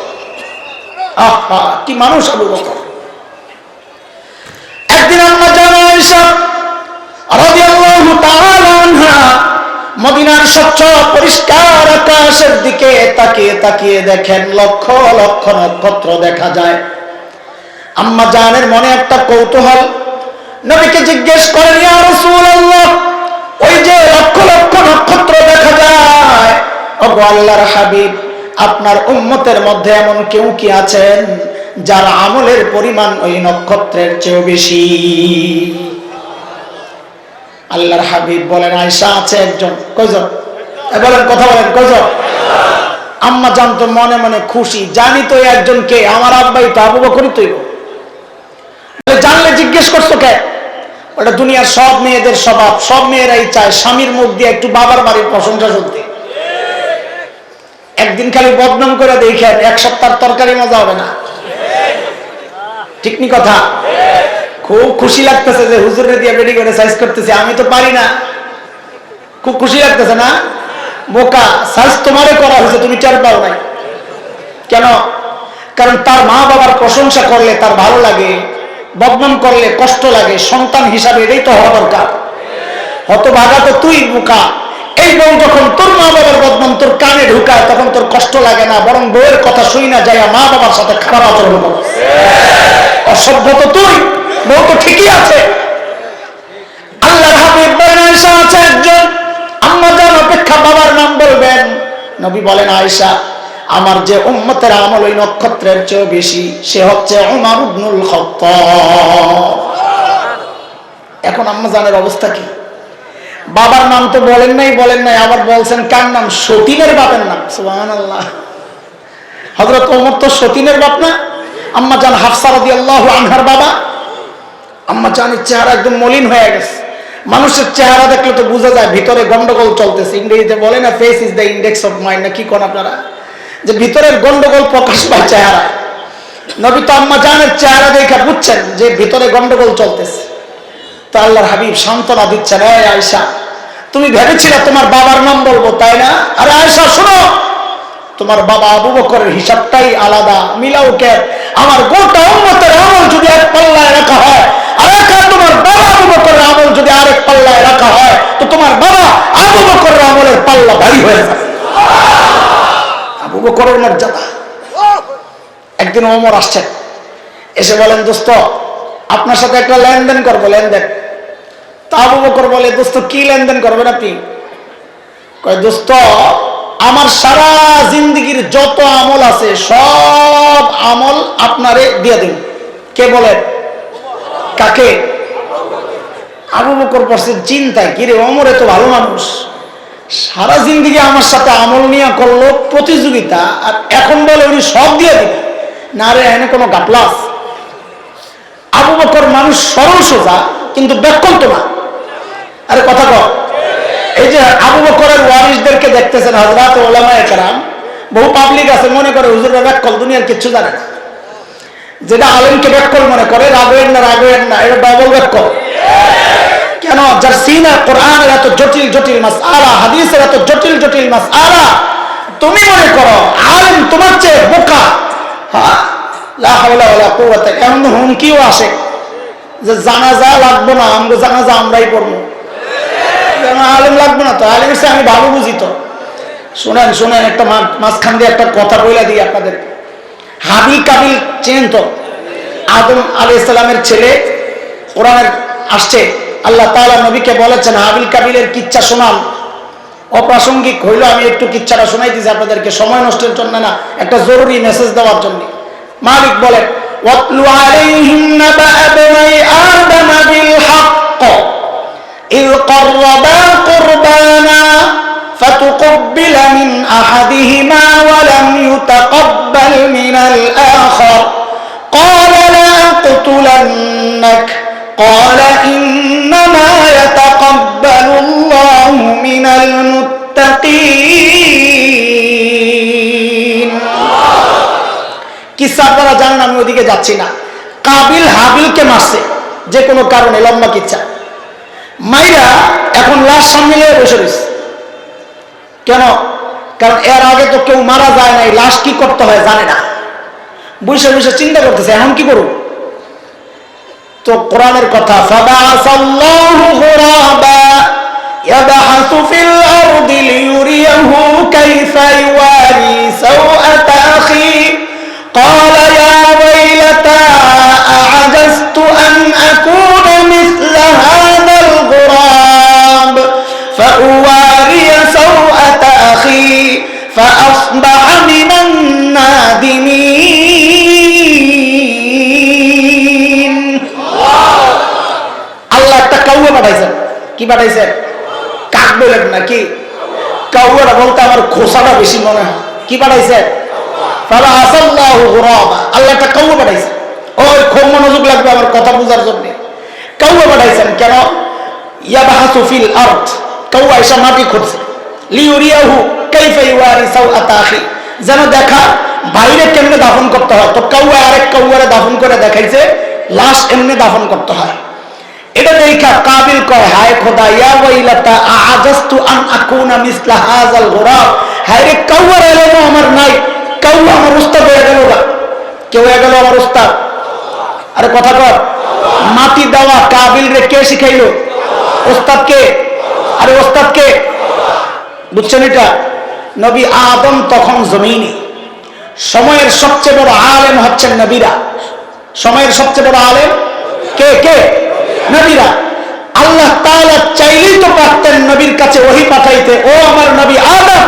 [SPEAKER 1] আহা কি মানুষ আবু বকর। একদিন আম্মা জান আয়েশা রাদিয়াল্লাহু তাআলা আনহা মদিনার স্বচ্ছ পরিষ্কার আকাশের দিকে তাকিয়ে তাকিয়ে দেখেন লক্ষ লক্ষ নক্ষত্র দেখা যায়। আম্মা জানের মনে একটা কৌতূহল, নবীকে জিজ্ঞেস করেন ইয়া রাসূলুল্লাহ, ওই যে লক্ষ লক্ষ নক্ষত্র দেখা যায়, ওগো আল্লাহর হাবিব, আপনার উম্মতের মধ্যে এমন কেউ কি আছেন যার আমলের পরিমাণ ওই নক্ষত্রের চেয়েও বেশি? আল্লাহর হাবিব বলেন আয়েশা আছে একজন। কয়জন? বলেন, কথা বলেন, কয়জন? আম্মা জানতো মনে মনে খুশি, জানি তো একজনকে, আমার আব্বাই তো আবু বকরই তো। জানলে জিজ্ঞেস করছো কে? ওটা দুনিয়ার সব মেয়েদের স্বভাব, সব মেয়েরাই চায় স্বামীর মুখ দিয়ে একটু বাবার বাড়ির প্রশংসা শুনতে। একদিন খালি বদনাম করে দেখেন, এক সপ্তাহ তরকারি মজা হবে না। ঠিক নি কথা? খুব খুশি লাগতেছে যে হুজুরে দিয়ে বেডি করে সাইজ করতেছে, আমি তো পারি না। খুব খুশি লাগতেছে না? বোকা, সাইজ তোমারে করা হয়েছে, তুমি টের পাও নাই কেন? কারণ তার মা বাবার প্রশংসা করলে তার ভালো লাগে, বদনাম করলে কষ্ট লাগে। সন্তান হিসাবে এটাই তো হওয়া দরকার। হতভাগা তো তুই বোকা। এই বউ যখন তোর মা বাবার বদনাম তোর কানে ঢুকায় তখন তোর কষ্ট লাগে না, বরং বউয়ের কথা শুই না যায় মা বাবার সাথে খারাপ আচরণ করে। অসভ্য তো তুই, বউ তো ঠিকই আছে। আল্লাহর হাবিব বলেন আয়েশা আছে একজন, আম্মা জান অপেক্ষা বাবার নাম বলবেন। নবী বলেন আয়েশা, আমার যে উম্মতের আমল ওই নক্ষত্রের চেয়ে বেশি, সে হচ্ছে উমর ইবনুল খাত্তাব। এখন আম্মা জানের অবস্থা কি? বাবার নাম তো বলেন নাই, আবার বলছেন কার নাম? সতীনের বাপের নাম। সুবহানাল্লাহ। হযরত ওমর তো সতীনের বাপ না? আম্মা জান হাফসা রাদিয়াল্লাহু আনহার বাবা। আম্মা জানের চেহারা একদম মলিন হয়ে গেছে। মানুষের চেহারা দেখলে তো বোঝা যায় ভিতরে গন্ডগোল চলতেছে। ইংরেজিতে বলে না face is the index of mind, না কি কোন আপনারা, যে ভিতরের গন্ডগোল প্রকাশ পায় চেহারা। নবী তো আম্মা জানের চেহারা দেখে বুঝছেন যে ভিতরে গন্ডগোল চলতেছে। তো আল্লাহর হাবিব সান্ত্বনা দিচ্ছেন, এই আয়েশা, তুমি ভেবেছিলে তোমার বাবার নাম বলবো তাই না? আরে আয়েশা শোনো, তোমার বাবা আবু বকরের হিসাবটাই আলাদা, মিলাও কে? আমার গোটা উম্মতের আমল যদি এক পাল্লায় রাখা হয়, আর তোমার বাবা আবু বকরের আমল যদি আরেক পাল্লায় রাখা হয়, তো তোমার বাবা আবু বকরের আমলের পাল্লা ভারী হয়ে যাবে। আবু বকরের মর্যাদা। একদিন ওমর আসছেন, এসে বলেন দোস্ত আপনার সাথে একটা লেনদেন করবো। লেনদেন? তা আবু বকর বলে দোস্ত কি লেনদেন করবেন আপনি? কয় দোস্ত আমার সারা জিন্দেগির যত আমল আছে সব আমল আপনারে দিয়ে দিন। কে বলেন? কাকে? আবু বকর পড়ছে চিন্তায়, কিরে ওমর এত ভালো মানুষ, সারা জিন্দেগি আমার সাথে আমল নিয়ে করলো প্রতিযোগিতা, আর এখন বলে উনি সব দিয়ে দিন। না রে, এখানে কোনো গাপলা আছে? আবু বকর মানুষ সরল সোজা, কিন্তু ব্যাকল তো না। আরে কথা কর। এই যে আবু বকরের ওয়ারিসদেরকে দেখতেছেন, হযরত উলামায়ে কেরাম, বহু পাবলিক আছে মনে করে হুজুররা ব্যাকল, দুনিয়ার কিচ্ছু জানে না। যেটা আলেমকে ব্যাকল মনে করে, রাগের না, এটা ডবল ব্যাকল। কেন? যার সিনা কোরআনের এত জটিল জটিল মাসআলা, হাদিসের এত জটিল জটিল মাসআলা, তুমি মনে করো আলেম তোমার চেয়ে বোকা। হ্যাঁ, লা হাওলা ওয়ালা কুওয়াতা। এমন হুমকিও আসে যে জানাজা লাগবো না, আমরা জানাজা আমরাই পড়বো। আলেম লাগবে না তো, আলেমের সাথে আমি ভালো বুঝি তো। শুনেন একটা মাঝখান দিয়ে একটা কথা বলে দিই আপনাদের। হাবিল কাবিল চেনেন তো? আদম আলাইহিস সালামের ছেলে। কোরআনের আসছে আল্লাহ তাআলা নবীকে বলেছেন হাবিল কাবিলের কিচ্ছা শোনান। অপ্রাসঙ্গিক হইলো আমি একটু কিচ্ছাটা শোনাইতেছি আপনাদেরকে, সময় নষ্টের জন্য না, একটা জরুরি মেসেজ দেওয়ার জন্য। মালিক বলেন ওয়াতলু আলাইহিম নাবা আবনাই আদম বিল হক ইয ক্বাররাবা কুরবানা فتقبل من أحدهما ولم يتقبل من الآخر قال لأقتلنك قال إنما يتقبل الله من المتقين কিসা আপনারা জানেন, আমি ওদিকে যাচ্ছি না। কাবিল হাবিলকে মারছে যে কোনো কারণে, লম্বা কিচ্ছা মাইরা এখন লাশ সামনে নিয়ে বসে রয়েছে। কেন? কারণ এর আগে তো কেউ মারা যায় নাই, লাশ কি করতে হয় জানে না, বসে বসে চিন্তা করতেছে এখন কি করব। তো কোরআনের কথা, ফাবাসাল্লাহু গুরাবা ইয়াবহাসু ফিল আরদি লিয়ুরিয়াহু কাইফা ইওয়ারি সাওআতা আখি قال يا ويلتى أعجزت أن أكون مثل هذا الغراب فأواري سوءة أخي فأصبح من النادمين الله تكوّى পাঠাইছেন। কি পাঠাইছেন? কাক বলেন নাকি? কাউয়াটা বলতে আমার খোসাটা বেশি মনে হয়। কি পাঠাইছেন? আল্লাহ একটা কাউয়া পাঠাইছেন। ওই খুব মনোযোগ লাগবে আমার কথা বোঝার জন্য। কাউয়া পাঠাইছেন কেন? ইয়াবহাসু ফিল আরদ, কাউয়া এসে মাটি খুঁজছে। লিউরিয়াহু কাইফা ইওয়ারি সাওআতা আখি, যেন দেখা বাইরে কেমনে দাফন করতে হয়। তো কাউয়া আরেক কাউয়ারে দাফন করে দেখাইছে লাশ এমনি দাফন করতে হয়। এটা দেখা কাবিল কয়, হায় খোদা, ইয়া ওয়াইলাতা আ'আজাস্তু আন আকুনা মিসলা হাযাল গুরাব, হায় রে কাউয়ার এলেমও আমার নাই, কাউয়া আমার উস্তাদ হয়ে গেল। কে হয়ে গেল? আমার উস্তাদ। আরে কথা কর। মাটি দেওয়া কাবিল রে কে শিখাইলো? উস্তাদ কে? আরে উস্তাদ কে? বুঝছেন এটা? নবী আদম তখন জমিনে। সময়ের সবচেয়ে বড় আলেম হচ্ছেন নবীরা। সময়ের সবচেয়ে বড় আলেম কে? কে? নবীরা। আল্লাহ তাআলা চাইলেই তো পারতেন নবীর কাছে ওহী পাঠাইতে, ও আমার নবী আদম,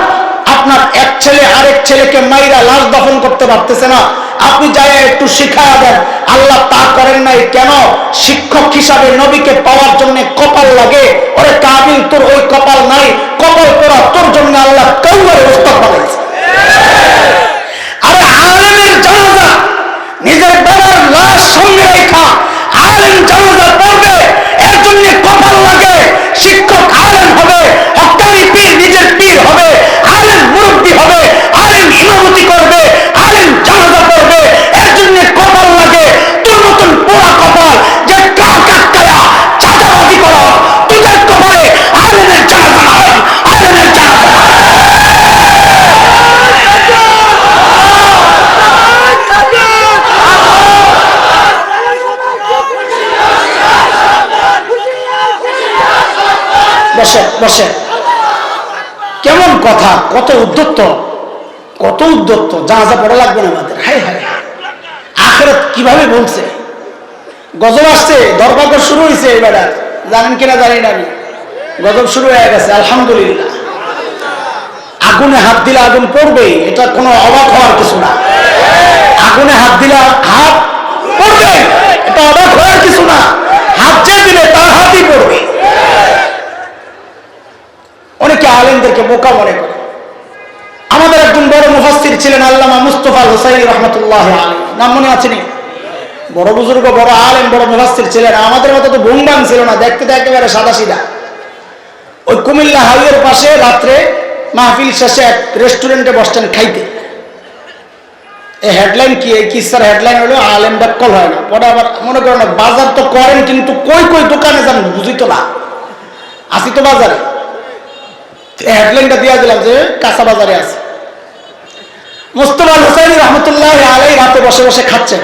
[SPEAKER 1] আপনার এক ছেলে আরেক ছেলেকে মাইরা লাশ দাফন করতে পারতেছে না, আপনি যাই একটু শিখায়া দেন। আল্লাহ তা করেন নাই। কেন? শিক্ষক হিসাবে নবীকে পাওয়ার জন্য কপাল লাগে। ওরে কাবিল, তোর ওই কপাল নাই, কপাল করা তোর জন্য আল্লাহ কাউয়ার উস্তাদ বানাইছে। আরে আলেমের জানাজা নিজের বাবার লাশ সঙ্গে রেখা আলেম জানাজা পড়বে, এর জন্য কপাল লাগে। শিক্ষক আলেম হবে, হক্কানি পীর নিজের পীর হবে, আলেম মুরব্বী হবে, আলেম ইমামতি করবে, আলেম জানাজা পড়বে, এর জন্য কপাল লাগে। তোর মতন পোড়া কপাল যে কাকায়া চাঁদাবাজি করো, তোদের কপালে আলেমের জানাজা নয়, আলেমের জানাজা। বসে বসে। কেমন কথা, কত উদ্যত্ত, কত উদ্যত্ত। জানাজা পড়া লাগবে না আমাদের। হায় হায়, আখিরাত কিভাবে বলছে। গজব আসছে, দরবার শুরু হয়েছে এবার। জানেন কিনা জানি না আমি, গজব শুরু হয়ে গেছে আলহামদুলিল্লাহ। আগুনে হাত দিলে আগুন পড়বে, এটা কোনো অবাক হওয়ার কিছু না। আগুনে হাত দিলে হাত পড়বে, এটা অবাক হওয়ার কিছু না। হাত যে দিলে তার হাতই পড়বে। অনেকে আলেমদেরকে বোকা মনে করে। আমাদের একজন বড় মুফাসসির ছিলেন আল্লামা মুস্তাফা হুসাইনি রাহমাতুল্লাহ আলাইহি, নাম মনে আছে নি? বড় বুজুর্গ, বড় আলেম, বড় মুফাসসির ছিলেন। আমাদের মতো তো ভুংবাং ছিল না, দেখতে তো একেবারে সাদাসিধা। ওই কুমিল্লা হাইওয়ের পাশে রাত্রে মাহফিল শেষে এক রেস্টুরেন্টে বসতেন খাইতে। এই হেডলাইন কি, এই কিসার হেডলাইন হলো আলেম ব্যাকল হয় না। পরে আবার মনে করেন বাজার তো করেন, কিন্তু কই কই দোকানে যান বুঝি তো না, আসি তো বাজারে। হেডলাইনটা দিয়ে দিলাম যে কাঁচা বাজারে আছে। মুস্তাফা হুসাইনি রাহমাতুল্লাহ আলাইহি রাতে বসে বসে খাচ্ছেন।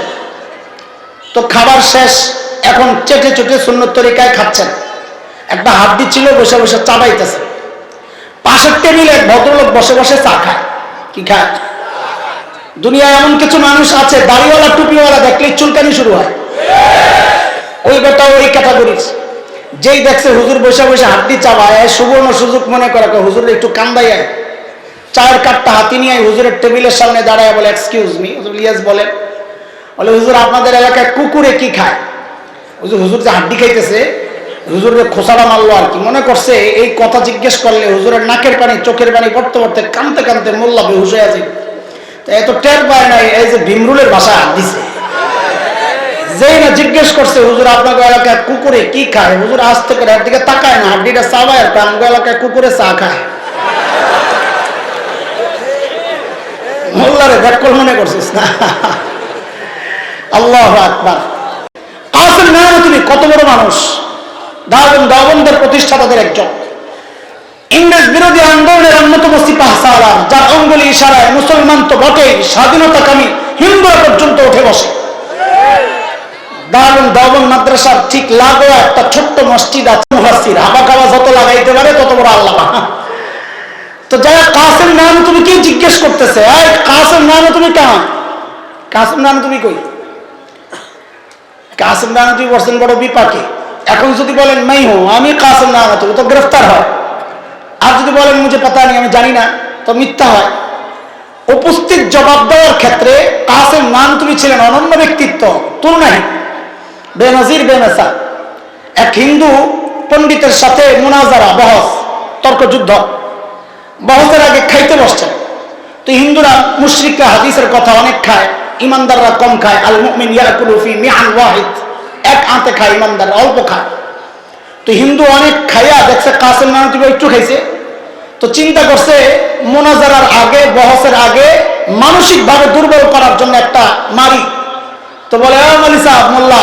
[SPEAKER 1] তো খাবার শেষ, এখন চেটে চেটে সুন্নত তরিকায় খাচ্ছেন। একটা হাড্ডি ছিল, বসে বসে চাবাইতেছে। পাশের টেবিলে এক ভদ্রলোক বসে বসে চা খায়। কি খায়? দুনিয়ায় এমন কিছু মানুষ আছে, দাড়িওয়ালা টুপিওয়ালা দেখলেই চুলকানি শুরু হয়। ওই বেটা ওই ক্যাটাগরির। যেই দেখছে হুজুর বসে বসে হাড্ডি চাবায়, সুবর্ণ সুযোগ মনে করে হুজুর একটু কান্দাই, চায়ের কাপটা হাতি নিয়ে হুজুরের টেবিলের সামনে দাঁড়ায় বলে, এক্সকিউজ মি। হুজুর ইয়েস বলেন। বলে, হুজুর আপনাদের এলাকায় কুকুরে কি খায়? হুজুর যে হাড্ডি খাইতেছে, হুজুরের খোসাড়া মারলো আর কি, মনে করছে এই কথা জিজ্ঞেস করলে হুজুরের নাকের পানি চোখের পানি পড়তে পড়তে কানতে কানতে মোল্লা বেহুশ হয়ে আছে। এত টের পায় নাই, এই যে ভীমরুলের ভাষা দিছে। যেই না জিজ্ঞেস করছে হুজুর আপনার এলাকায় কুকুরে কি খায়, হুজুর আজ থেকে রাত দিকে তাকায় না, হাড্ডিটা চাবায় আর আমগো এলাকায় কুকুরে চা খায়। মোল্লারে ব্যাকল মনে করছিস না? আল্লাহু আকবার। কাসেম নানতুবি কত বড় মানুষ, দেওবন্দের প্রতিষ্ঠাতাদের একজন, ইংরেজ বিরোধী আন্দোলনের অন্যতম সিপাহ সালার, যার অঙ্গুলি ইশারায় মুসলমান তো বটেই, স্বাধীনতাকামী হিন্দুরা পর্যন্ত উঠে বসে। দারুল দেওবন্দ মাদ্রাসার ঠিক লাগোয়া একটা ছোট্ট মসজিদ আছে, মুফাসসির হাবা খাওয়া যত লাগাইতে পারে তত বড় আল্লামা। তো যারা কাসেম নানতুবি কি জিজ্ঞেস করতেছে, এই কাসেম নানতুবি কেমন? কাসেম নানতুবি কই? কাসেম নানতুবি বলছেন বড় বিপাকে। এখন যদি বলেন মাই হো, আমি কাসেম নানতুবি, তো গ্রেফতার হয়। আর যদি বলেন মুঝে পাতা নেই, আমি জানি না, তো মিথ্যা হয়। উপস্থিত জবাব দেওয়ার ক্ষেত্রে কাসেম নানতুবি ছিলেন অনন্য ব্যক্তিত্ব, তুলনাহীন, বেনজির বেমেসাল। এক হিন্দু পণ্ডিতের সাথে মুনাজারা, বহস, তর্কযুদ্ধ। বহসের আগে খাইতে বসছেন। তো হিন্দুরা, মুশরিকরা হাদিসের কথা অনেক খায়, ইমানদাররা কম খায়। আল মুমিন ইয়াকুলু ফি মিআন ওয়াহিদ, এক আঁতে খায়, ইমানদার অল্প খায়। তো হিন্দু অনেক খাইয়া দেখছে কাসেম নানতুবি একটু খাইছে, তো চিন্তা করছে মুনাজারার আগে, বহসের আগে মানসিকভাবে দুর্বল করার জন্য একটা মারি। তো বলে, মালি সাহেব, মোল্লা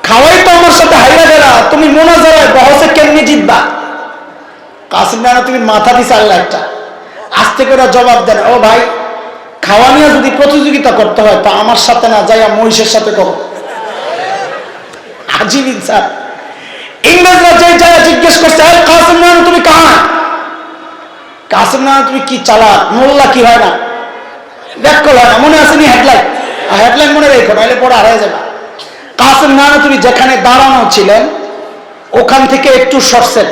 [SPEAKER 1] খাওয়াই তো আমার সাথে হাইরা গেলা, তুমি মুনাজারায় বহসে কেমনি জিতবা? কাসেম নানতুবির মাথা দিছে আল্লাহ একটা। আস্তে করে জবাব দেন, ও ভাই, খাওয়া নিয়ে যদি প্রতিযোগিতা করতে হয় তা আমার সাথে না যাইয়া মহিষের সাথে করো। আজীব ইনসান। ইংরেজরা যে জায়গা জিজ্ঞেস করছে, কাসেম নানতুবি কাহা? কাসেম নানতুবি কি চালাক, মোল্লা কি হয় না, ব্যাকল হয় না। মনে আসেনি হেডলাইন? হেডলাইন মনে রেখো, নাহলে পরে হারিয়ে যাবে। কাসেম নানতুবি যেখানে দাঁড়ানো ছিলেন ওখান থেকে একটু সরছেন,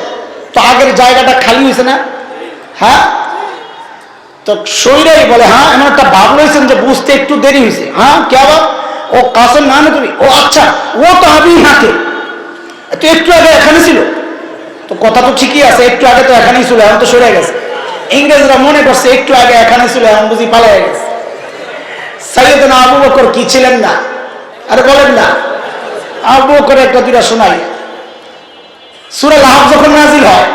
[SPEAKER 1] তো আগের জায়গাটা খালি হয়েছে না? হ্যাঁ। তো সৈরাই বলে, হ্যাঁ, এমন একটা ভাব রয়েছেন যে বুঝতে একটু দেরি হয়েছে। হ্যাঁ, কে আবার? ও কাসেম নানতুবি। ও আচ্ছা, ও তো আমি হাতে, তো একটু আগে এখানে ছিল। তো কথা তো ঠিকই আছে, একটু আগে তো এখানেই ছিল, এখন তো সরে গেছে। ইংরেজরা মনে করছে একটু আগে এখানে ছিল, এখন বুঝি পালিয়ে গেছে। সাইয়েদনা আবু বকর কি ছিলেন না? আরে বলেন না। আবু বকর একটা দুইটা শোনাই। সূরা লাহাব যখন নাজিল হয়,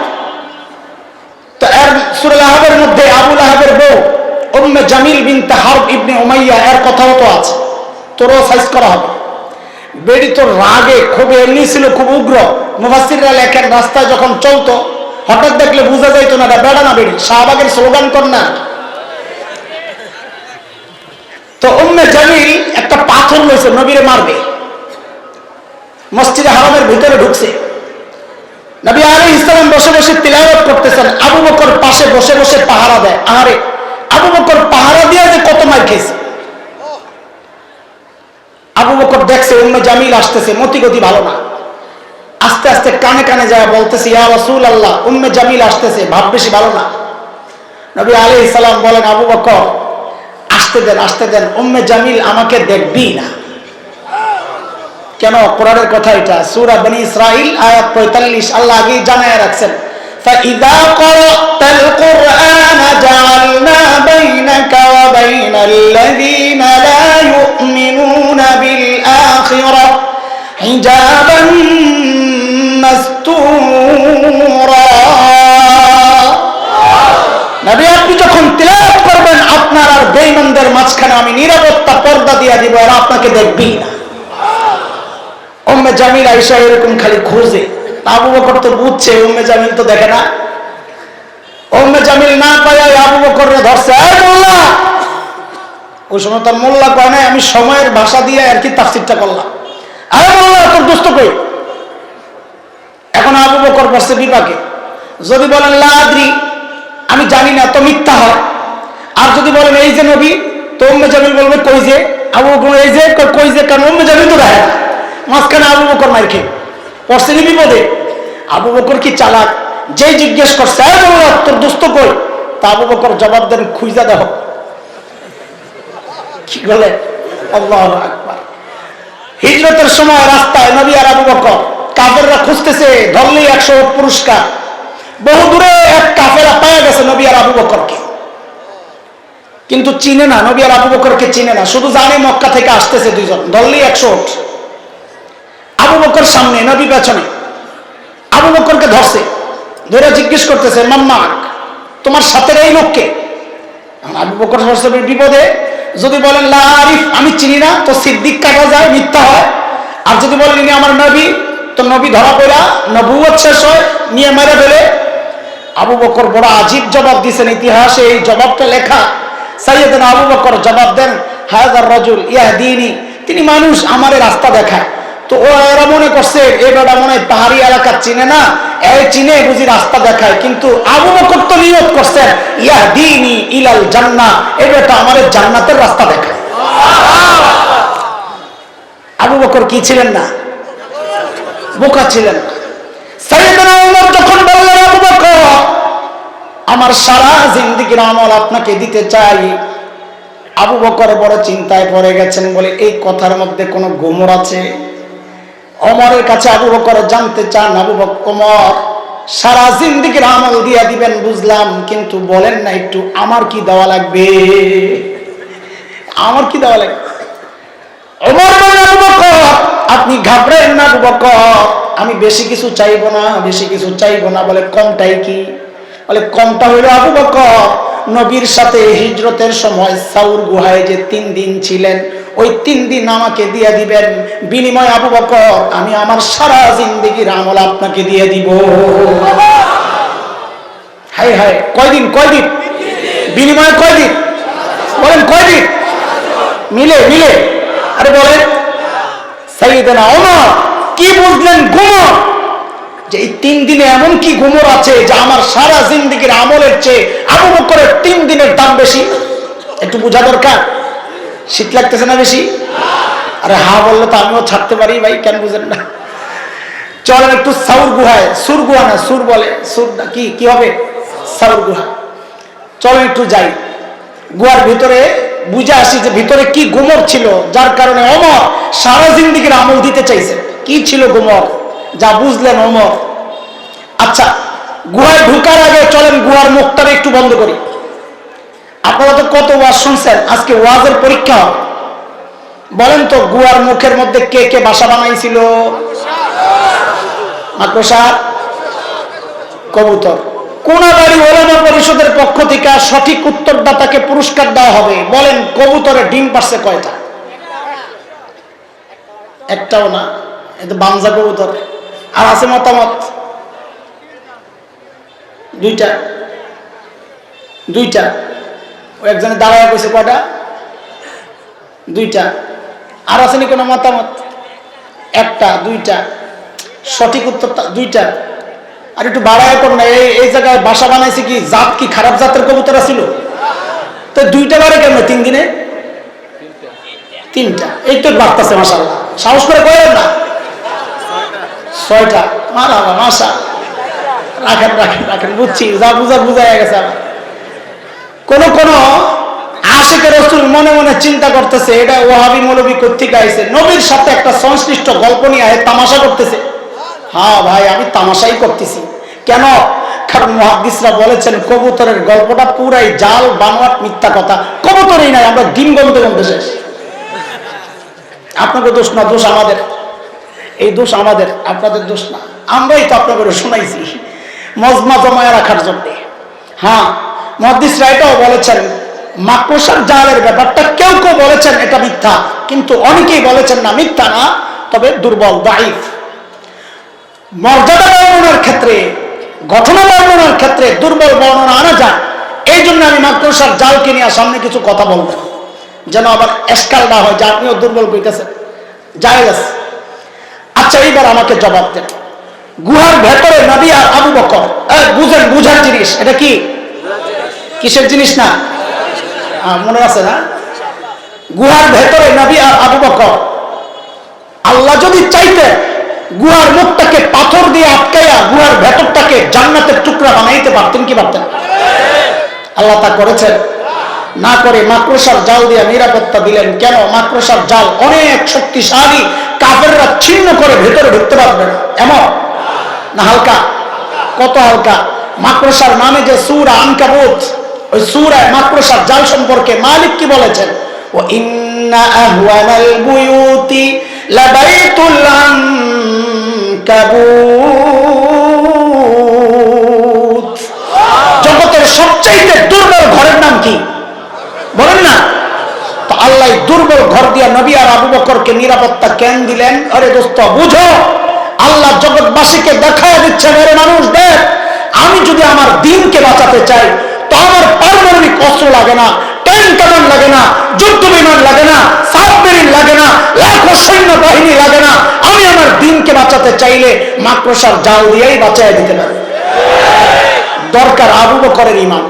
[SPEAKER 1] তো এর সূরা লাহাবের মধ্যে আবু লাহাবের বউ উম্মে জামিল বিনতে হারব ইবনে উমাইয়া এর কথাও তো আছে, তোরও সাইজ করা হবে। বেড়ি তো রাগে খুব এমনি ছিল, খুব উগ্র। মুফাসসিররা লেখেন, রাস্তায় যখন চলতো হঠাৎ দেখলে বোঝা যাইতো না এটা বেড়া না বেড়ি, শাহবাগের স্লোগান কর না। তো উম্মে জামিল একটা পাথর লইছে, নবীরে মারবে। মসজিদে হারামের ভিতরে ঢুকছে, নবী আলাইহিস সালাম বসে বসে তিলাওয়াত করতেছেন, আবু বকর পাশে বসে বসে পাহারা দেয়। আরে আবু বকর পাহারা দিয়ে যে কত মার খেয়েছে। আবু বকর দেখছে উম্মে জামিল আসতেছে, মতিগতি ভালো না। আস্তে আস্তে কানে কানে যায় বলতেছে, ইয়া রাসূলুল্লাহ, উম্মে জামিল আসতেছে, ভাব বেশি ভালো না। নবী আলাইহিস সালাম বলেন, আবু বকর আসতে দেন, আসতে দেন, উম্মে জামিল আমাকে দেখবি না। কেন? কোরআনের কথা এটা, সূরা বনী ইসরাইল আয়াত 45, আল্লাহ আগেই জানায় রাখছেন, فَإِذَا قَرَأْتَ الْقُرْآنَ جَعَلْنَا بَيْنَكَ وَبَيْنَ الَّذِينَ لَا يُؤْمِنُونَ بِالْآخِرَةِ حِجَابًا مَسْتُورًا। নবী আপনি যখন তিলাওয়াত করবেন, আপনার আর বেঈমানদের মাঝখানে আমি নিরাপত্তা পর্দা দিয়ে দিব, আর আপনাকে দেখবি না। উম্মে জামিল আয়েশা এরকম খালি খোঁজে, আবু বকর তো বুঝছে উম্মে জামিল তো দেখে না। উম্মে জামিল না পায় আবু বকরকে ধরছে, এই মোল্লা। ওই সময় তার মোল্লা কয় নাই, আমি সময়ের ভাষা দিয়ে আর কি তাফসীরটা করলাম। আরে মোল্লা, তোর দোস্ত কই? এখন আবু বকর বসছে বিপাকে। যদি বলেন লা আদরি, আমি জানি না, তো মিথ্যা হয়। আর যদি বলেন এই যে নবী, তো উম্মে জামিল বলবে কই যে? আবু বকর এই যে কই যে, কারণ উম্মে জামিল তো দেখে না। মাঝখানে আবু বকর মার খেয়ে পড়ছে কি বিপদে। আবু বকর কি চালাক, যে জিজ্ঞেস করছে তোর দোস্ত কই, তা আবু বকর জবাব দেন, খুঁজা দেহ। কি বলে? আল্লাহু আকবার। হিজরতের সময় রাস্তায় নবী আর আবু বকর কাফেররা খুঁজতেছে, ধরলেই 100 পুরস্কার। বহু দূরে এক কাফেরা পাওয়া গেছে নবী আর আবু বকরকে, কিন্তু চিনে না, নবী আর আবু বকরকে চিনে না, শুধু জানে মক্কা থেকে আসতেছে দুইজন, ধরলেই 100। আবু বকর সামনে, নবী পেছনে। আবু বকরকে ধরছে, ধরে জিজ্ঞেস করতেছে, মাম্মা তোমার সাথে এই লোককে? আবু বকর বিপদে, যদি বলেন লা আরিফ, আমি চিনি না, তো সিদ্দিক কাটা যায়, মিথ্যা হয়। আর যদি বলেন ইনি আমার নবী, তো নবী ধরা পড়া, নবুয়ত শেষ হয়, নিয়ে মেরে ফেলে। আবু বকর বড় আজীব জবাব দিয়েছেন, ইতিহাসে এই জবাবটা লেখা। সাইয়েদনা আবু বকর জবাব দেন, হাযার রাজুল ইয়াহদিনি, তিনি মানুষ, আমারে রাস্তা দেখায়। তো ও এরা মনে করছে এই বেটা মনে হয় পাহাড়ি এলাকা চিনে না, এই চিনে বুঝি রাস্তা দেখায়। কিন্তু আবু বকর তো নিয়ত করছেন ইয়াহদিনি ইলাল জান্নাহ, এই বেটা আমারে জান্নাতের রাস্তা দেখায়। আবু বকর কি ছিলেন না? বোকা ছিলেন। সাইয়েদনা ওমর যখন বললেন, আবু বকর আমার সারা জিন্দেগীর আমল আপনাকে দিতে চাই, আবু বকর বড় চিন্তায় পড়ে গেছেন, বলে এই কথার মধ্যে কোনো গোমর আছে? ওমরের কাছে আবু বকর জানতে চান, আবু বকর ওমর সারা জিন্দেগীর আমল দিয়া দিবেন বুঝলাম, কিন্তু বলেন না একটু আমার কি দেওয়া লাগবে, আমার কি দেওয়া লাগবে? ওমর বলেন, আবু বকর আপনি ঘাবড়েন না আবু বকর, আমি বেশি কিছু চাইবো না, বেশি কিছু চাইবো না। বলে কমটাই কি? বলে কমটা হইল আবু বকর নবীর সাথে হিজরতের সময় সাউর গুহায় যে 3 দিন ছিলেন, ওই 3 দিন আমাকে দিয়ে দিবেন, বিনিময় আবু বকর আমি আমার সারা জিন্দেগীর আমল আপনাকে দিয়ে দিব। হায় হায়, কয়দিন? কয়দিন বিনিময়? কয়দিন? বলেন কয়দিন? মিলে মিলে? আরে বলেন। সাইয়েদনা ওমর কি বুঝলেন গুমর, যে এই 3 দিনে এমন কি গুমর আছে যে আমার সারা জিন্দেগীর আমলের চেয়ে আবু বকরের 3 দিনের দাম বেশি? একটু বোঝা দরকার। শীত লাগতেছে না বেশি? আরে হা বললে তো আমিও ছাড়তে পারি ভাই, কেন বুঝেন না? চলেন একটু সাউর গুহায়, সুর গুহা না সুর বলে, সুর কি কি হবে? সাউর গুহা। চলেন একটু যাই, গুহার ভিতরে বুঝে আসি যে ভিতরে কি গুমর ছিল, যার কারণে ওমর সারা জিন্দেগীর আমল দিতে চাইছে। কি ছিল গুমর, যা বুঝলেন ওমর? আচ্ছা, গুহায় ঢুকার আগে চলেন গুহার মুখটারে একটু বন্ধ করি। আপনারা তো কত ওয়াজ শুনছেন, আজকে ওয়াজের পরীক্ষা হবে। বলেন তো গুহার মুখের মধ্যে কে কে বাসা বানাইছিল? মাকড়সা, কবুতর। কোনাবাড়ি ওলামা পরিষদের পক্ষ থেকে সঠিক উত্তরদাতাকে পুরস্কার দেওয়া হবে। বলেন কবুতরে ডিম পারছে কয়টা? একটাও না, এটা বানজা কবুতর। আর আছে মতামত? দুইটা। দুইটা। ও একজনে দাঁড়ায় কইছে কয়টা? দুইটা। আর আসেনি কোনো মতামত? একটা, দুইটা। সঠিক উত্তরটা দুইটা। আর একটু বাড়ায় কর না, এই জায়গায় বাসা বানাইছে কি জাত কি খারাপ জাতের কবুতর ছিল? তো দুইটা বারে কেমন 3 দিনে? 3টা। এই তো বাড়তেছে মাশাআল্লাহ, সাহস করে কয়েন না। 6টা। মাশাআল্লাহ মাশাআল্লাহ। রাখেন রাখেন রাখেন, বুঝছি, যা বুঝার বুঝাইয়া গেছে। আমার কোন কোন আশিকের রাসূল মনে মনে চিন্তা করতেছে এটা ওয়াহাবি মৌলবী কোত্থেকে আইছে, নবীর সাথে একটা সংশ্লিষ্ট গল্প নিয়ে তামাশা করতেছে। হ্যাঁ ভাই, আমি তামাশাই করতেছি। কেন? কারণ মুহাদ্দিসরা বলেছেন কবুতরের গল্পটা পুরাই জাল, বানোয়াট, মিথ্যা কথা। কবুতরই নাই, আমরা ডিম গন্ধে গন্ধে শেষ। আপনাদের দোষ না, দোষ আমাদের। এই দোষ আমাদের, আপনাদের দোষ না। আমরাই তো আপনাদের শোনাইছি মজমা জমায়া রাখার জন্য। হ্যাঁ, মুহাদ্দিসরা এটাও বলেছেন মাকড়সার জালের ব্যাপারটা কেউ কেউ বলেছেন এটা মিথ্যা, কিন্তু অনেকেই বলেছেন না মিথ্যা না, তবে দুর্বল, দাঈফ। মর্যাদা বর্ণনার ক্ষেত্রে, ঘটনা বর্ণনার ক্ষেত্রে দুর্বল বর্ণনা আনা যায়। এই জন্য আমি মাকড়সার জালকে নিয়ে সামনে কিছু কথা বলবো, যেন আবার এসকাল না হয় যে আপনিও দুর্বল কইতেছেন। জায়েজ। আচ্ছা, এইবার আমাকে জবাব দেন, গুহার ভেতরে নবী আর আবু বকর, বুঝেন, বুঝার জিনিস এটা কি? কিসের জিনিস না? মনে আছে না? গুহার ভেতরে নবী আর আবু বকর, আল্লাহ যদি চাইতেন গুহার মুখটাকে পাথর দিয়ে আটকাইয়া গুহার ভেতরটাকে জান্নাতের টুকরা বানাইতে পারতেন কি পারতেন? আল্লাহ তা করেছেন না, করে মাকড়সার জাল দিয়ে নিরাপত্তা দিলেন। কেন? মাকড়সার জাল অনেক শক্তিশালী, কাফেররা ছিন্ন করে ভেতরে ঢুকতে পারবে না এমন। না হালকা? কত হালকা? মাকড়সার নামে যে সূরা আনকাবুত, ওই সূরা মাকড়সার জাল সম্পর্কে মালিক কি বলেছেন? ওয়া ইন্না আহওয়ানাল বুয়ুতি লাবাইতুল আনকাবুত। জগতের সবচাইতে দুর্বল ঘরের নাম কি বলেন না? তো আল্লাহ দুর্বল ঘর দিয়া নবী আর আবু বকরকে নিরাপত্তা কেন দিলেন? আরে দোস্ত বুঝো, আল্লাহ জগৎবাসীকে দেখায় দিচ্ছেন, আরে মানুষ দেখ, আমি যদি আমার দ্বীনকে বাঁচাতে চাই তো আমার পারমাণবিক অস্ত্র লাগে না, ট্যাঙ্ক কামান লাগে না, যুদ্ধ বিমান লাগে না, সাবমেরিন লাগে না, লাখো সৈন্য বাহিনী লাগে না। আমি আমার দ্বীনকে বাঁচাতে চাইলে মাকড়সার জাল দিয়েই বাঁচায় দিতে পারি। দরকার আবু বকরের ঈমান।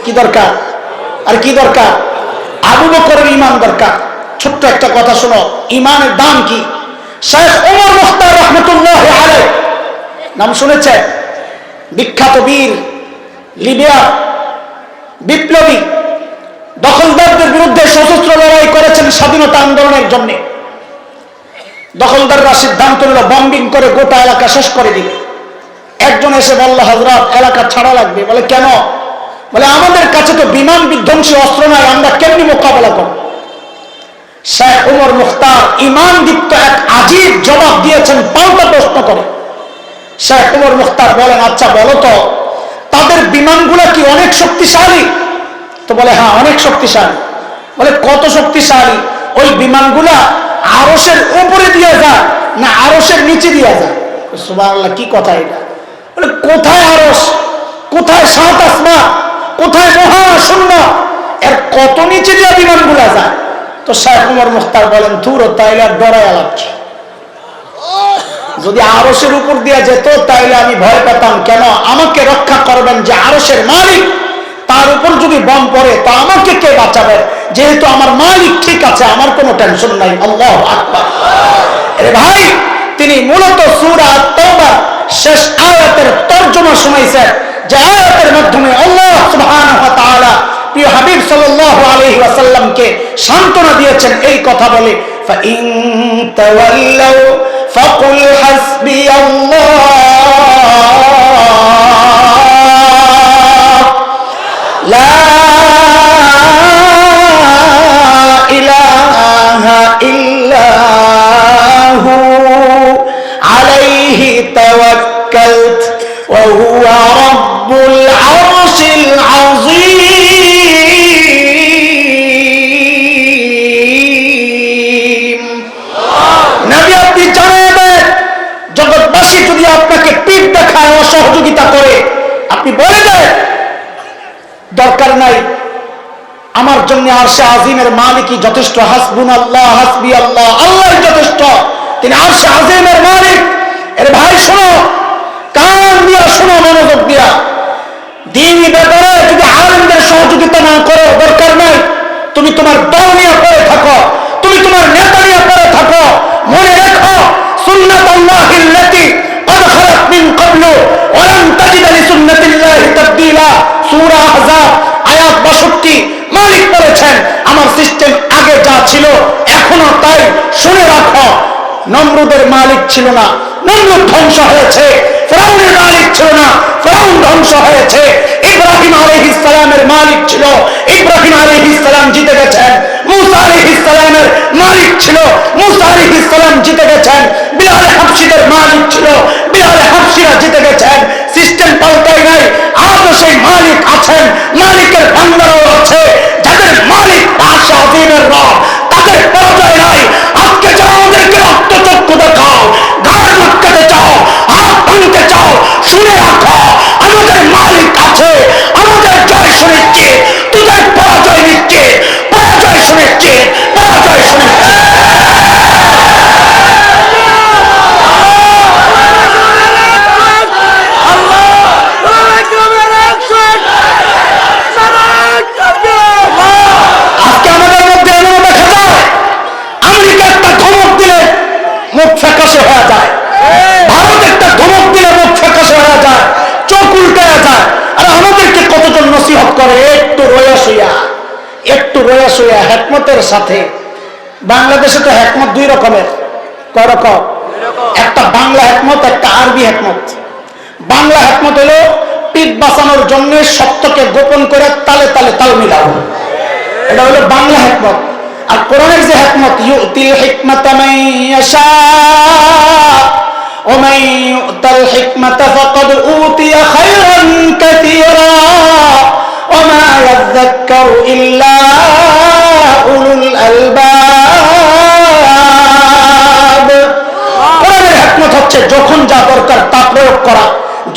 [SPEAKER 1] কি দরকার? আর কি দরকার? আবু বকরের ঈমান দরকার। ছোট্ট একটা কথা শোনো, ঈমানের দাম কি? শেখ ওমর মুখতার রহমতুল্লাহ আলাইহি, নাম শুনেছে? বিখ্যাত বীর, লিবিয়া বিপ্লবী, দখলদারদের বিরুদ্ধে সশস্ত্র লড়াই করেছেন স্বাধীনতা আন্দোলনের জন্য। দখলদাররা সিদ্ধান্ত নিল বম্বিং করে গোটা এলাকা শেষ করে দিবে। একজন এসে বলল, হযরত এলাকা ছাড়া লাগবে। বলে কেন? বলে আমাদের কাছে তো বিমান বিধ্বংসী অস্ত্র নাই, আমরা কেমনি মোকাবেলা করব? শেখ ওমর মুখতার ঈমান দীপ্ত এক আজীব জবাব দিয়েছেন, পাল্টা প্রশ্ন করে। শেখ ওমর মুখতার বলেন, আচ্ছা বলো তো, তাদের বিমানগুলো কি অনেক শক্তিশালী? তো বলে হ্যাঁ অনেক শক্তিশালী। বলে কত শক্তিশালী? ওই বিমানগুলা আরশের উপরে দিয়ে যায় না আরশের নিচে দিয়ে যায়? সুবহানাল্লাহ, কি কথা এটা? বলে কোথায় আরশ, কোথায় সাত আসমান, কোথায় মহাশূন্য, এর কত নিচে দিয়ে বিমানগুলা যায়? তো শেখ ওমর মুখতার বলেন, ধুর, তাইলে আর ডরায় লাগছে। যদি আরশের উপর দিয়ে যেত তাইলে আমি ভয় পেতাম। কেন? আমাকে রক্ষা করবেন যে আরশের মালিক, তার উপর যদি বম পড়ে তো আমাকে কে বাঁচাবে? যেহেতু আমার মালিক ঠিক আছে, আমার কোনো টেনশন নাই। আল্লাহু আকবার। আরে ভাই, তিনি মূলত সূরা তাওবা শেষ আয়াতের তরজমা শুনাইছেন, যে আয়াতের মাধ্যমে আল্লাহ সুবহানাহু ওয়া তাআলা প্রিয় হাবিব সাল্লাল্লাহু আলাইহি ওয়াসাল্লামকে সান্ত্বনা দিয়েছেন এই কথা বলে, ফাইন তাওয়াল্লাউ ফাকুল হাসবিয়াল্লাহ লা ইলাহা ইল্লাহু আলাইহি তাওয়াক্কালতু ওয়া হুয়া রাব্বুল আরশিল আযীম। নবী আপনি জানিয়ে দেন, জগৎবাসী যদি আপনাকে পিঠ দেখায়, অসহযোগিতা করে, আপনি বলে দেন দরকার নাই, আমার জন্য আরশে আজিমের মালিকই যথেষ্ট। হাসবুনাল্লাহ হাসবি আল্লাহ, আল্লাহই যথেষ্ট, তিনি আরশে আজিমের মালিক। এর ভাই শোনো, কান দিয়া শোনো, মনোযোগ দিয়া। দ্বীনি ব্যাপারে যদি আলেমদের সহযোগিতা না করো, দরকার নাই। তুমি তোমার দল নিয়ে পড়ে থাকো, তুমি তোমার নেতা নিয়ে পড়ে থাকো, মনে রেখো সুন্নাতুল্লাহিল্লাতী ক্বাদ খালাত মিন ক্বাবলু ওয়া লান তাজিদা লিসুন্নাতিল্লাহি তাবদীলা। সূরা আহজাব আয়াত 62। মালিক বলেছেন, আমার সিস্টেম আগে যা ছিল এখনো তাই। শুনে রাখো, নমরুদের মালিক ছিল না, নমরুদ ধ্বংস হয়েছে। ফিরআউনের মালিক ছিল না, ফিরআউন ধ্বংস হয়েছে। ইব্রাহিম আলাইহিস সালামের মালিক ছিল, ইব্রাহিম আলাইহিস সালাম জিতে গেছেন। মুসা আলাইহিস সালামের মালিক ছিল, মুসা আলাইহিস সালাম জিতে গেছেন। বিলাল হাবশীদের মালিক ছিল, বিলাল হাবশীরা জিতে গেছেন। সিস্টেম পাল্টাই নাই, আজও সেই মালিক আছেন, মালিকের ভান্ডারও আছে। যাদের মালিক আরশে আজিমের রব, তাদের পরাজয় নাই। আজকে যারা আমাদেরকে রক্তচক্ষু দেখাও, গায়ের মাটকাতে চাও, হাত ভাঙতে চাও, শুনে রাখো, আমাদের মালিক আছে, আমাদের জয় সুনিশ্চিত, তোদের পরাজয় নিশ্চিত, পরাজয় সুনিশ্চিত, পরাজয় সুনিশ্চিত। আজকে আমাদের মধ্যে এমন দেখা যায়, আমেরিকা একটা ধমক দিলে মুখ ফ্যাকাশে হয়ে যায়, ভারত একটা ধমক দিলে মুখ ফ্যাকাশে হয়ে যায়, চোখ উল্টায়া যায়। আর আমাদেরকে কতজন নসিহত করে, একটু রয়া শুয়া, একটু রয়া শুয়া হিকমতের সাথে। বাংলাদেশে তো হিকমত দুই রকমের। কয় রকম? একটা বাংলা হিকমত, একটা আরবি হিকমত। বাংলা হিকমত হলো পিঠ বাঁচানোর জন্য সত্যকে গোপন করে তালে তালে তাল মিলাও, এটা হলো বাংলা হিকমত। আর কোরআনের যে হিকমত, ইউতিল হিকমাতা মান ইয়াশা ওয়া মান ইউতাল হিকমাতা ফাকাদ উতিয়া খায়রান কাসীরা ওয়া মা ইয়াযাক্কারু ইল্লা উলুল আলবাব। কোরআনের হিকমত হচ্ছে যখন যা দরকার তা প্রয়োগ করা।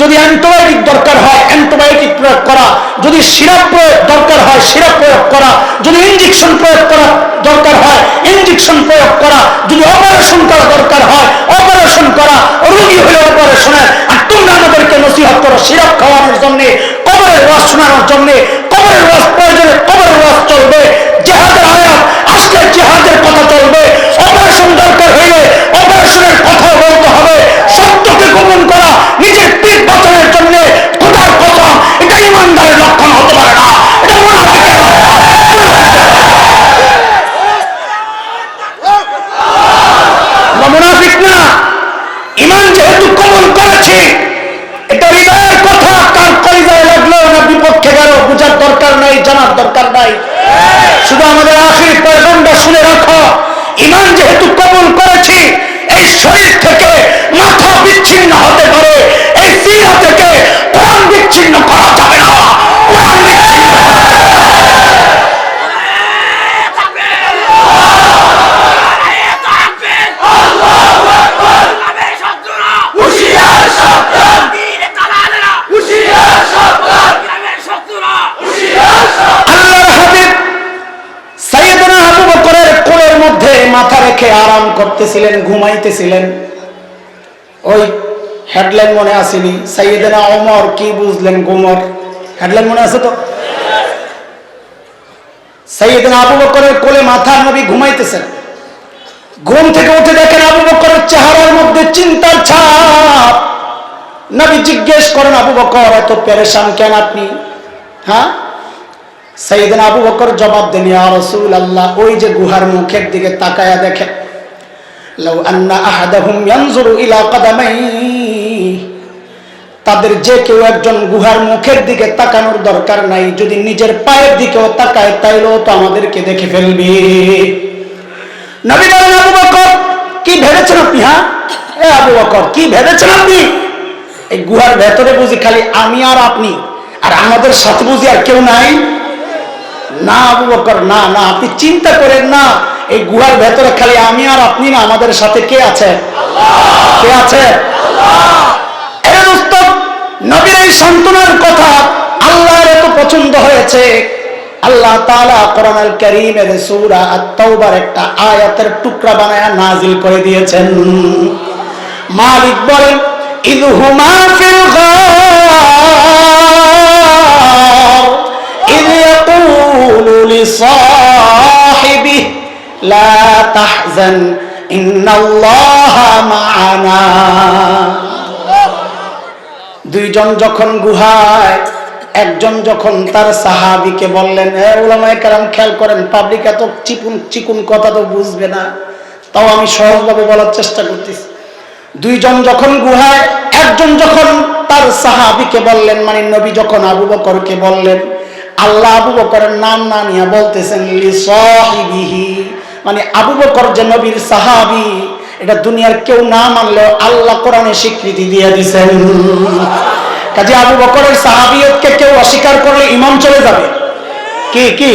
[SPEAKER 1] যদি অ্যান্টিবায়োটিক দরকার হয় অ্যান্টিবায়োটিক প্রয়োগ করা, যদি সিরাপ প্রয়োগ দরকার হয় সিরাপ প্রয়োগ করা, যদি ইনজেকশন প্রয়োগ করা দরকার হয় ইনজেকশন প্রয়োগ করা, যদি অপারেশন করা দরকার হয় অপারেশন করা, রোগী হলে অপারেশনের। আর তোমরা আমাদেরকে নসিহত করো সিরাপ খাওয়ানোর জন্য, কবরের ওয়াজ শোনানোর জন্য। কবরের ওয়াজ প্রয়োজনে কবরের ওয়াজ চলবে, জিহাদের আয়াত আসলে জিহাদের কথা চলবে, অপারেশন দরকার হইলে অপারেশনের কথা বলতে হবে। সত্যকে গোপন করা নিজের পেট বাঁচানোর জন্য খোদার কসম, এটা ইমানদারের লক্ষণ হতে পারে না, এটা মুনাফিকের লক্ষণ। মুনাফিক না, ইমান যেহেতু কবুল করেছি, এটা হৃদয়ের কথা, কার কলিজায় লাগলো না বিপক্ষে গেল বুঝার দরকার নাই, জানার দরকার নাই। শুধু আমাদের আখির পয়গামটা শুনে রাখো, ইমান যেহেতু কবুল করেছি, এই শরীর থেকে মাথা বিচ্ছিন্ন হতে পারে, এই সিনা থেকে কোরআন বিচ্ছিন্ন করা যাবে না, কোরআন বিচ্ছিন্ন করা যাবে না। মাথা রেখে আরাম করতেছিলেন, ঘুমাইতেছিলেন। ওই হেডলাইন মনে আসেনি, সাইয়েদনা ওমর কি বুঝলেন গুমর, হেডলাইন মনে আছে তো? সাইয়েদনা আবু বকরের কোলে মাথা, নবী ঘুমাইতেছেন। ঘুম থেকে উঠে দেখেন আবু বকরের চেহারার মধ্যে চিন্তার ছাপ। নবী জিজ্ঞেস করেন, আবু বকর এত পেরেশান কেন আপনি? হ্যাঁ, সাইয়েদনা আবু বকর জবাব দেন, ইয়া রাসূলুল্লাহ, ওই যে গুহার মুখের দিকে তাকায়া দেখেন, লাউ আন্না আহাদাহুম ইয়ানজুরু ইলা কাদামাইহি, তাদের যে কেউ একজন গুহার মুখের দিকে তাকানোর দরকার নাই, যদি নিজের পায়ের দিকেও তাকায় তাইলেও তো আমাদেরকে দেখে ফেলবে। নবী বলেন, আবু বকর কি ভেবেছেন আপনি? হ্যাঁ, এ আবু বকর কি ভেবেছেন আপনি? এই গুহার ভেতরে বুঝি খালি আমি আর আপনি, আর আমাদের সাথে বুঝি আর কেউ নাই? না আবু বকর, না না, আপনি চিন্তা করেন না, এই গুহার ভেতরে খালি আমি আর আপনি না, আমাদের সাথে কে আছে? কে আছে? নবীর এই সান্ত্বনার কথা আল্লাহর এত পছন্দ হয়েছে, আল্লাহ তাআলা কোরআনুল কারীমের সূরা আত-তাওবার একটা আয়াতের টুকরা বানায়া নাজিল করে দিয়েছেন। মালিক বলেন, ইযহুমা ফিল গার ইয ইয়াকুলু লিসাহিবিহি লা তাহজান ইন্নাল্লাহা মা'ানা। দুইজন যখন গুহায়, একজন যখন তার সাহাবীকে বললেন, উলামায়ে কেরাম খেয়াল করেন, পাবলিক এত চিকুন কথা তো বুঝবে না, তাও আমি সহজভাবে বলার চেষ্টা করতেছি। দুইজন যখন গুহায়, একজন যখন তার সাহাবীকে বললেন, মানে নবী যখন আবু বকরকে বললেন, আল্লাহ আবু বকরের নাম না নিয়ে বলতেছেন লিসাহিবিহি, মানে আবু বকর যে নবীর সাহাবী, এটা দুনিয়ার কেউ না মানলেও আল্লাহ কোরআনে স্বীকৃতি দিয়ে দিয়েছেন। কাজে আবু বকরের সাহাবিয়তকে কেউ অস্বীকার করলে ইমাম চলে যাবে। কি কি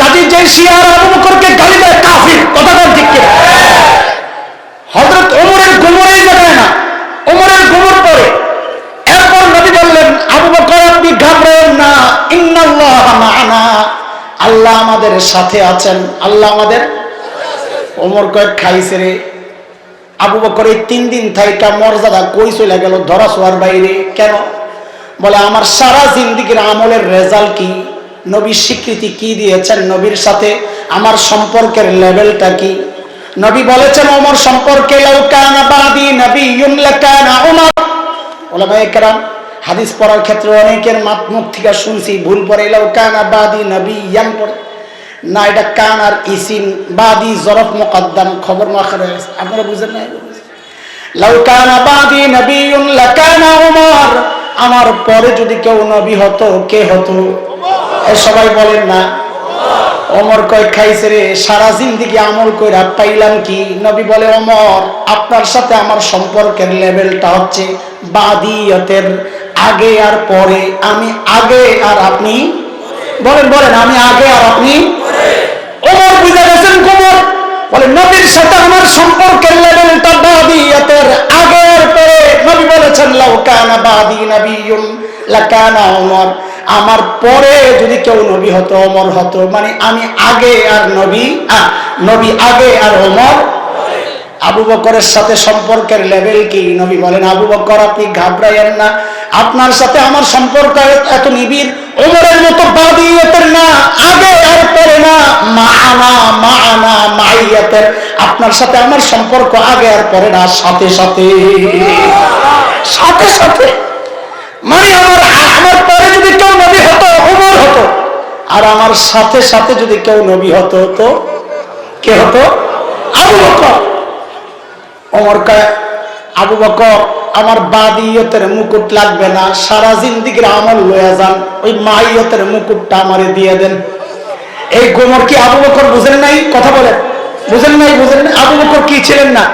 [SPEAKER 1] কাজে যে শিয়া আবু বকরকে গালি দেয় কাফির, কথা বল ঠিক কিনা? হযরত ওমরের গুমরে জায়গায় না, ওমরের গুমর পরে। এরপর নবী বললেন, আবু বকর আপনি ঘাবড়েন না, ইন্নাল্লাহা মা'ানা, আল্লাহ আমাদের সাথে আছেন, আল্লাহ আমাদের। ওমর কয় খাইছে রে। আবু বকর এই 3 দিন থাইকা মর্যাদা কই চলে গেল, ধরা ছোঁয়ার বাইরে। কেন? বলে আমার সারা জিন্দেগীর আমলের রেজাল্ট কি, নবী স্বীকৃতি কি দিয়েছেন, নবীর সাথে আমার সম্পর্কের লেভেলটা কি। নবী বলেছেন ওমর সম্পর্কে, লাউ কানা বাদি নাবিয়্যুন লাকানা উমর। উলামায়ে কেরাম হাদিস পড়ার ক্ষেত্রে অনেকের মুখ থেকে শুনছি ভুল পড়ে, লাউ কানা বাদি নাবিয়্যান পড়ে না, এটা কান আর ইসিম, বাদি জরফ মুকদ্দাম, খবর মুআখার। আপনারা বুঝেন না? লাউ কানা বাদি নাবিয়্যুন লাকানা উমর, আমার পরে যদি কেউ নবী হতো কে হতো? সবাই বলেন না। ওমর কয় খাইছে রে, সারা জিন্দেগি আমল কইরা পাইলাম কি? নবী বলে ওমর, আপনার সাথে আমার সম্পর্কের লেভেলটা হচ্ছে বাদিয়তের, আগে আর পরে। আমি আগে আর আপনি, বলেন বলেন, আমি আগে আর আপনি। ওমর বুঝে গেছেন কোমর, বলে নবীর সাথে আমার সম্পর্কের লেভেলটা বাদিয়তের, আগে আর পরে। নবী বলেছেন লাউ কানা বাদি নবিয়্যুন লাকানা ওমর, আমার পরে যদি কেউ নবী হতো ওমর হতো। মানে আমি আগে আর নবী, নবী আগে আর ওমর। আবু বকরের সাথে সম্পর্কের লেভেল কি? নবী বলেন আবু বকর আপনি ঘাবড়াইয়েন না, আপনার সাথে আমার সম্পর্ক এত নিবিড়, ওমরের মতো বাদিয়তের না, আগে আর পরে না, মাআনা মাআনা মাইয়াতের। আপনার সাথে আমার সম্পর্ক আগে আর পরে না, সাথে সাথে সাথে সাথে। মানে আমার পরে যদি কেউ নবী হতো ওমর হতো, আর আমার সাথে সাথে যদি কেউ নবী হতো তো কে হতো? আবু বকর। ওমর কয় আবু বকর আমার বাদিয়তের মুকুট লাগবে না, সারা জিন্দেগির আমল লয়া যান, ওই মাইয়তের মুকুটটা আমারে দিয়ে দেন। এই গোমর কি আবু বকর বুঝেন নাই? কথা বলেন, বুঝেন নাই? বুঝেন নাই? আবু বকর কি ছিলেন না?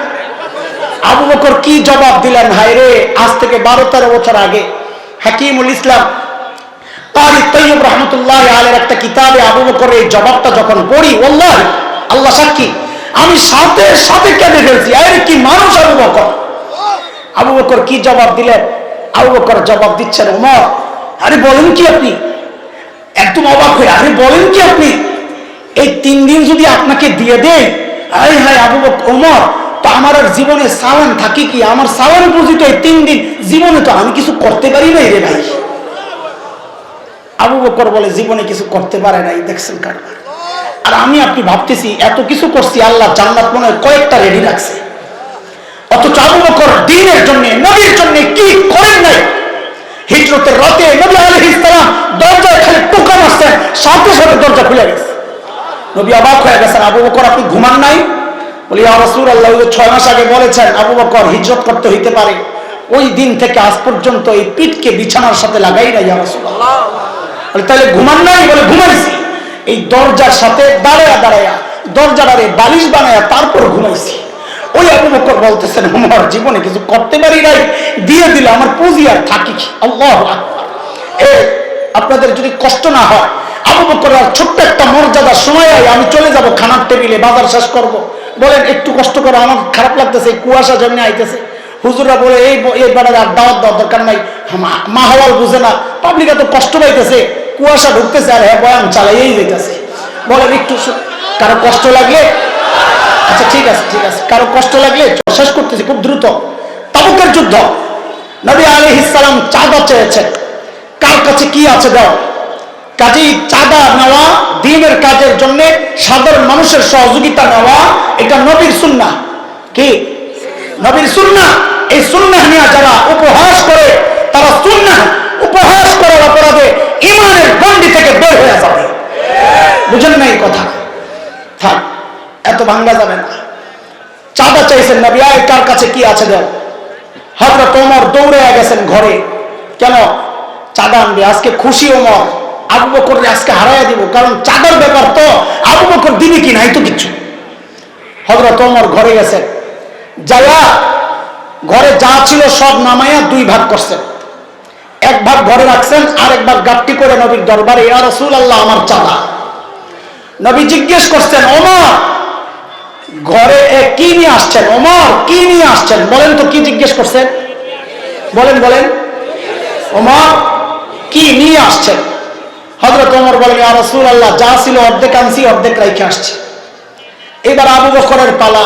[SPEAKER 1] আবু বকর কি জবাব দিলেন? হায় রে, আজ থেকে 12-13 বছর আগে হাকিমুল ইসলাম কারি তৈয়ব রহমতুল্লাহ আলাইহির একটা কিতাবে আবু বকর এই জবাবটা যখন পড়ি, ওয়াল্লাহি আল্লাহ সাক্ষী, আমি সাথে সাথে কেঁদে ফেলছি। আরে কি মানুষ আবু বকর! আবু বকর কি জবাব দিলেন? আবু বকর জবাব দিচ্ছেন ওমর, আরে বলেন কি আপনি? একদম অবাক হয়ে, আরে বলেন কি আপনি? এই 3 দিন যদি আপনাকে দিয়ে দেয়, আরে হায় আবু বকর, ওমর, তো আমার আর জীবনে সাওয়ান থাকি কি? আমার সাওয়ান বুঝি তো এই 3 দিন, জীবনে তো আমি কিছু করতে পারি নাই রে ভাই। আবু বকর বলে জীবনে কিছু করতে পারে নাই, দেখছেন কারবার। আর আমি আপনি ভাবতেছি এত কিছু করছি, আল্লাহ জান্নাত মনে হয় কয়েকটা রেডি রাখছে, অথচ আবু বকর দ্বীনের জন্য, নবীর জন্য কি করেন নাই? হিজরতের রাতে নবী আলাইহিস সালাম দরজায় খালি টোকা মারছেন, সাথে সাথে দরজা খুলে গেছে। নবী অবাক হয়ে গেছেন, আবু বকর আপনি ঘুমান নাই? বলি ইয়া রাসূলুল্লাহ, 6 মাস আগে বলেছেন আবু বকর হিজরত করতে হইতে পারে, ওই দিন থেকে আজ পর্যন্ত এই পিঠকে বিছানার সাথে লাগাই নাই ইয়া রাসূলুল্লাহ। বলে তাহলে ঘুমান নাই? বলে ঘুমাইছি, এই দরজার সাথে দাঁড়ায়া দাঁড়ায়া দরজাটারে বালিশ বানায়া তারপর ঘুমাইছি। ওই আবু বকর বলতেছেন ওমর জীবনে কিছু করতে পারি নাই, দিয়ে দিল, আমার পুঁজি আর থাকি কি? আল্লাহু আকবার। আপনাদের যদি কষ্ট না হয়, আবু বকর আর ছোট্ট একটা মর্যাদা সময় আমি চলে যাব খানার টেবিলে, বাজার শেষ করব, বলেন একটু কষ্ট করো, আমার খারাপ লাগতেছে, কুয়াশা জন্য আইতেছে। হুজুররা বলে এই বেড়ার আর দাওয়াত দেওয়ার দরকার নাই, মাহওয়াল বুঝে না, পাবলিক এত কষ্ট পাইতেছে, কুয়াশা ঢুকতেছে আর হ্যাঁ বয়ান চালাইয়েই যেতেছে। বলেন একটু কারো কষ্ট লাগলে, আচ্ছা ঠিক আছে ঠিক আছে, কারো কষ্ট লাগলে শেষ করতেছি খুব দ্রুত। তাবুকের যুদ্ধ, নবী আলাইহিস সালাম চাঁদা চেয়েছেন, কার কাছে কি আছে দাও। কাজেই চাঁদা নেওয়া, দ্বীনের কাজের জন্য সাধারণ মানুষের সহযোগিতা নেওয়া, এটা নবীর সুন্নাহ। কি নবীর সুন্নাহ? এই সুন্নাহ নিয়ে যারা উপহাস করে, তারা সুন্নাহ উপহাস করার অপরাধে ঈমানের গণ্ডি থেকে বের হয়ে যাবে। বুঝেন না এই কথা? থাক, এত ভাঙ্গা যাবে না। চাঁদা চাইছেন নবী, আয় কার কাছে কি আছে দাও। হযরত ওমর দৌড়ে গেছেন ঘরে, কেন? চাঁদা আনবে। আজকে খুশি ওমর, আবু বকর আজকে হারাইয়া দিব, কারণ চাঁদার ব্যাপার তো, আবু বকর দিবি কি নাই তো কিছু। হযরত ওমর ঘরে গেছেন, যায়া ঘরে যা ছিল সব নামাইয়া 2 ভাগ করছেন। 1 ভাগ ঘরে রাখছেন, আর 1 ভাগ গাট্টি করে নবীর দরবারে, ইয়া রাসূলুল্লাহ আমার চাঁদা। নবী জিজ্ঞেস করছেন ওমর ঘরে কি নিয়ে আসছেন? ওমর কি নিয়ে আসছেন? বলেন তো কি জিজ্ঞেস করছেন? বলেন বলেন, ওমর কি নিয়ে আসছেন? হযরত ওমর বলেন ইয়া রাসূলুল্লাহ যা ছিল অর্ধেক আনছি, অর্ধেক রাইখে আসছি। এবার আবু বকরের পালা।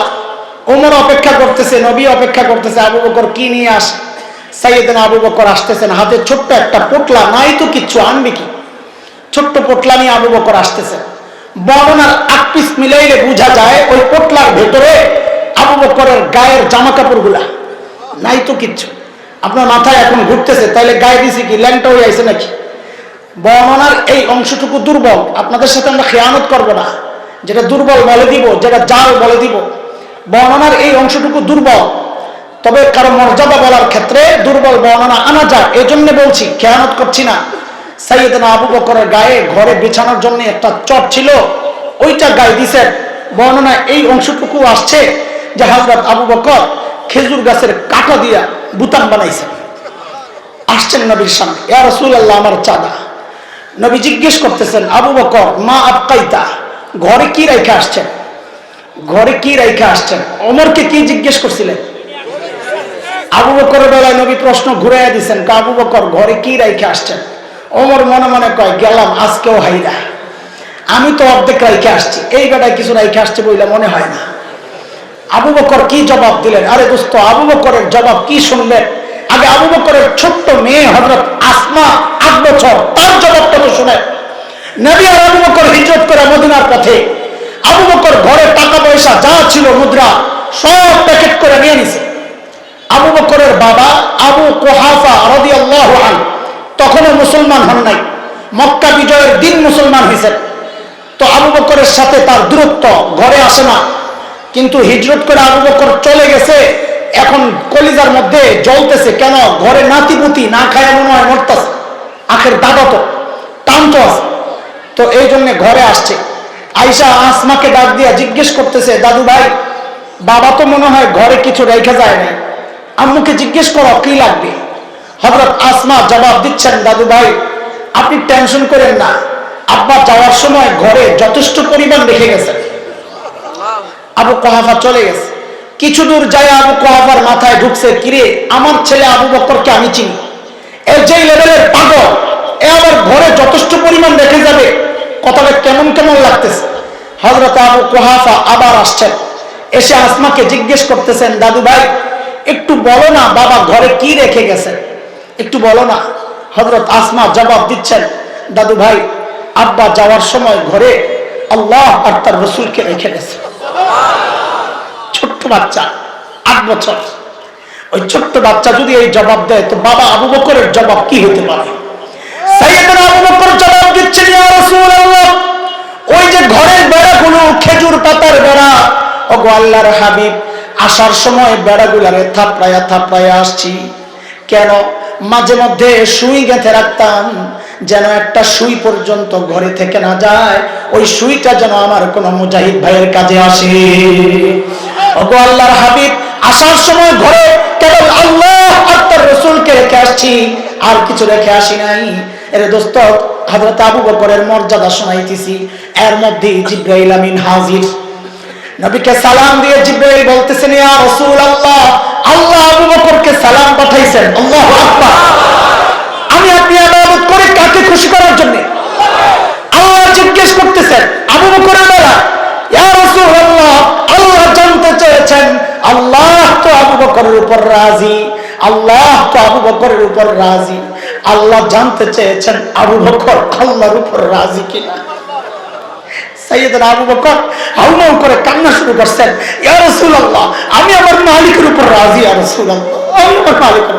[SPEAKER 1] ওমর অপেক্ষা করতেছে, নবী অপেক্ষা করতেছে, আবু বকর কি নিয়ে আসে। সাইয়েদনা আবু বকর আসতেছেন, হাতে ছোট্ট একটা পোটলা, নাই তো কিচ্ছু, আনবে কি? ছোট্ট পোটলা নিয়ে আবু বকর আসতেছেন। বর্ণনার 8 পিস মিলাইলে বোঝা যায় ওই পোটলার ভেতরে আবু বকরের গায়ের জামা কাপড়গুলা, নাই তো কিচ্ছু। আপনার মাথায় এখন ঘুরতেছে তাইলে গায়ে দিছি কি, ল্যাংটা হয়ে আইছে নাকি? বর্ণনার এই অংশটুকু দুর্বল, আপনাদের সাথে আমরা খেয়ানত করব না, যেটা দুর্বল বলে দিব, যেটা জাল বলে দিব। বর্ণনার এই অংশটুকু দুর্বল, তবে কারো মর্যাদা বলার ক্ষেত্রে দুর্বল বর্ণনা আনা যায়, এই জন্য বলছি, খেয়ানত করছি না। সাইয়েদনা আবু বকরের গায়ে ঘরে বিছানোর জন্য একটা চট ছিল, ওইটা গায়ে দিছেন। বর্ণনা এই অংশটুকু আসছে যে হযরত আবু বকর খেজুর গাছের কাঁটা দিয়া বুতাম বানাইছেন। আসছেন নবীর সামনে, ইয়া রাসূলুল্লাহ আমার চাঁদা। নবী জিজ্ঞেস করতেছেন, আবু বকর মা আবকাইতা, ঘরে কি রাইখা আসছেন? ঘরে কি রাইখা আসছেন? ওমরকে কি জিজ্ঞেস করছিলেন? আবু বকরের বেলায় নবী প্রশ্ন ঘুরাইয়া দিচ্ছেন, আবু বকর ঘরে কি রাইখা আসছেন? ওমর মনে মনে কয়, গেলাম আজকেও হাইরা, আমি তো অর্ধেক রাইখা আসছি, এই বেটায় কিছু রাইখা আসছে বইলে মনে হয় না। আবু বকর কি জবাব দিলেন? আরে দোস্ত, আবু বকরের জবাব কি শুনবেন? আগে আবু বকরের ছোট্ট মেয়ে হযরত আসমা 8 বছর, তার জবাবটা তো শুনেন। নবী আর আবু বকর হিজরত করে মদিনার পথে, আবু বকর ঘরে টাকা পয়সা যা ছিল মুদ্রা সব প্যাকেট করে নিয়ে নিছে। আবু বকরের বাবা আবু কুহাফা রাদিয়াল্লাহু আনহু তখনও মুসলমান হন নাই, মক্কা বিজয়ের দিন মুসলমান হয়েছেন। তো আবু বকরের সাথে তার দূরত্ব, ঘরে আসে না। কিন্তু হিজরত করে আবু বকর চলে গেছে, এখন কলিজার মধ্যে জ্বলতেছে, কেন ঘরে নাতিপুতি না খায় মনে হয় মরতেছে, আখের দাদা তো টানতো আছে। তো এই জন্য ঘরে আসছে। আয়েশা আসমাকে ডাক দিয়া জিজ্ঞেস করতেছে, দাদু ভাই বাবা তো মনে হয় ঘরে কিছু রেখে যায় না, আম্মুকে জিজ্ঞেস করো কি লাগবে। হযরত আসমা জবাব দিচ্ছেন, দাদু ভাই আপনি টেনশন করেন না, আব্বা যাওয়ার সময় ঘরে যথেষ্ট পরিমাণ রেখে গেছেন। আবু কুহাফা চলে গেছে। কিছু দূর যায় আবু কুহাফার মাথায় ঢুকছে, কিরে আমার ছেলে আবু বকরকে আমি চিনি, এর যে লেভেলের পাগল, এ আবার ঘরে যথেষ্ট পরিমাণ রেখে যাবে, কথাটা কেমন কেমন লাগতেছে। হযরত আবু কুহাফা আবার আসছেন, এসে আসমাকে জিজ্ঞেস করতেছেন, দাদু ভাই একটু বলো না বাবা ঘরে কি রেখে গেছেন, একটু বলো না। হযরত আসমা জবাব দিচ্ছেন, দাদু ভাই আব্বা যাওয়ার সময় ঘরে আল্লাহ আর তার রাসূলকে রেখে গেছে। ছোট্ট বাচ্চা 8 বছর, ওই ছোট্ট বাচ্চা যদি এই জবাব দেয় তো বাবা আবু বকরের জবাব কি হতে পারে? সাইয়েদনা আবু বকর জবাব দিচ্ছেন, ইয়া রাসূলুল্লাহ ওই যে ঘরের বেড়াগুলো খেজুর পাতার বেড়া, ওগো আল্লাহর হাবিব আসার সময় বেড়াগুলারে থাপড়ায়া থাপড়ায়া আসছি। কেন? মাঝে মধ্যে সুই গেঁথে রাখতাম, যেন একটা সুই পর্যন্ত ঘরে থেকে না যায়, ওই সুইটা যেন আমার কোন মুজাহিদ ভাইয়ের কাজে আসে। ওগো আল্লাহর হাবিব আসার সময় ঘরে কেবল আল্লাহ আর তার রাসূলকে রেখে আসছি, আর কিছু রেখে আসি নাই। এর দোস্ত হযরত আবু বকরের মর্যাদা শোনাইতেছি, এর মধ্যে জিবরাইল আমিন হাজির। নবীকে সালাম দিয়ে জিবরাইল বলতেছেন, ইয়া রাসূলুল্লাহ আল্লাহ আবু বকরকে সালাম পাঠাইছেন। আল্লাহু আকবার। আমি আপনি ইবাদত করে কাকে খুশি করার জন্য? আল্লাহ জিজ্ঞেস করতেছেন আবু বকরের বেলা, ইয়া রাসূলুল্লাহ আল্লাহ জানতে চেয়েছেন, আল্লাহ তো আবু বকরের উপর রাজি, আল্লাহ তো আবু বকরের উপর রাজি, আল্লাহ জানতে চেয়েছেন আবু বকর আল্লাহর উপর রাজি কিনা। সাইয়েদনা আবু বকর হাউমাউ করে কান্না শুরু করছেন, ইয়া রাসূলুল্লাহ আমি আমার মালিকের উপর রাজি, ইয়া রাসূলুল্লাহ আমি আমার মালিকের।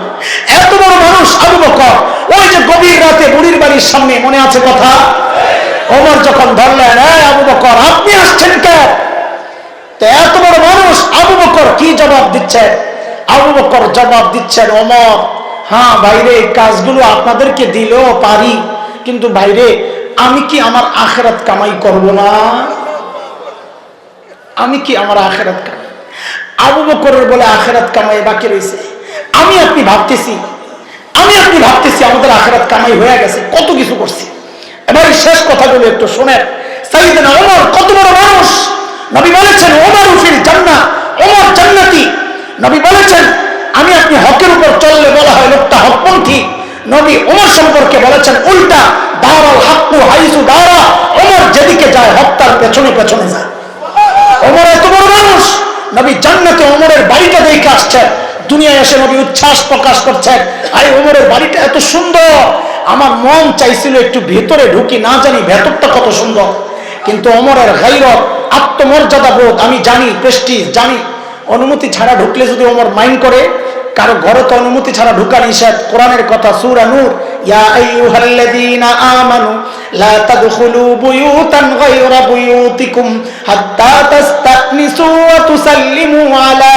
[SPEAKER 1] এত বড় মানুষ আবু বকর, ওই যে গভীর রাতে বুড়ির বাড়ির সামনে, মনে আছে কথা, ওমর যখন ধরলেন, এই আবু বকর আপনি আসছেন কেন? তো এত বড় মানুষ আবু বকর কি জবাব দিচ্ছেন? আবু বকর জবাব দিচ্ছেন, ওমর হ্যাঁ ভাইরে কাজগুলো আপনাদেরকে দিলেও পারি, কিন্তু ভাইরে আমি কি আমার আখিরাত কামাই করব না? আমি কি আমার আখিরাত কামাই? আবু বকরের বলে আখিরাত কামাই বাকি রয়েছে। আমি আপনি ভাবতেছি আমাদের আখিরাত কামাই হয়ে গেছে, কত কিছু করছি। এবার শেষ কথাগুলো একটু শুনেন। সাইয়েদনা ওমর কত বড় মানুষ। নবী বলেছেন ওমর ফিল জান্নাহ, ওমর জান্নাতি। নবী বলেছেন আমি আপনি হকের উপর চললে বলা হয় লোকটা হকপন্থী। নবী ওমর সম্পর্কে বলেছেন উল্টা, দারাল হাক্কু হাইসু দারা, ওমর যেদিকে যায় হক তার পেছনে পেছনে যায়। ওমর এত বড় মানুষ, নবী জান্নাতে ওমরের বাড়িটা দেখে আসছেন, দুনিয়ায় এসে নবী উচ্ছ্বাস প্রকাশ করছেন, আরে ওমরের বাড়িটা এত সুন্দর, আমার মন চাইছিল একটু ভেতরে ঢুকি, না জানি ভেতরটা কত সুন্দর। কিন্তু ওমরের গায়রত, আত্মমর্যাদা বোধ আমি জানি, প্রেস্টিজ জানি, অনুমতি ছাড়া ঢুকলে যদি ওমর মাইন্ড করে, কারো ঘরে তো অনুমতি ছাড়া ঢুকা নিষেধ। কোরআনের কথা সূরা নূর, ইয়া আইয়ুহাল্লাযীনা আমানু লা তাদখুলু বুয়ুতান গায়রা বুয়ুতিকুম হাত্তা তাস্তানিসু ওয়া তুসাল্লিমু আলা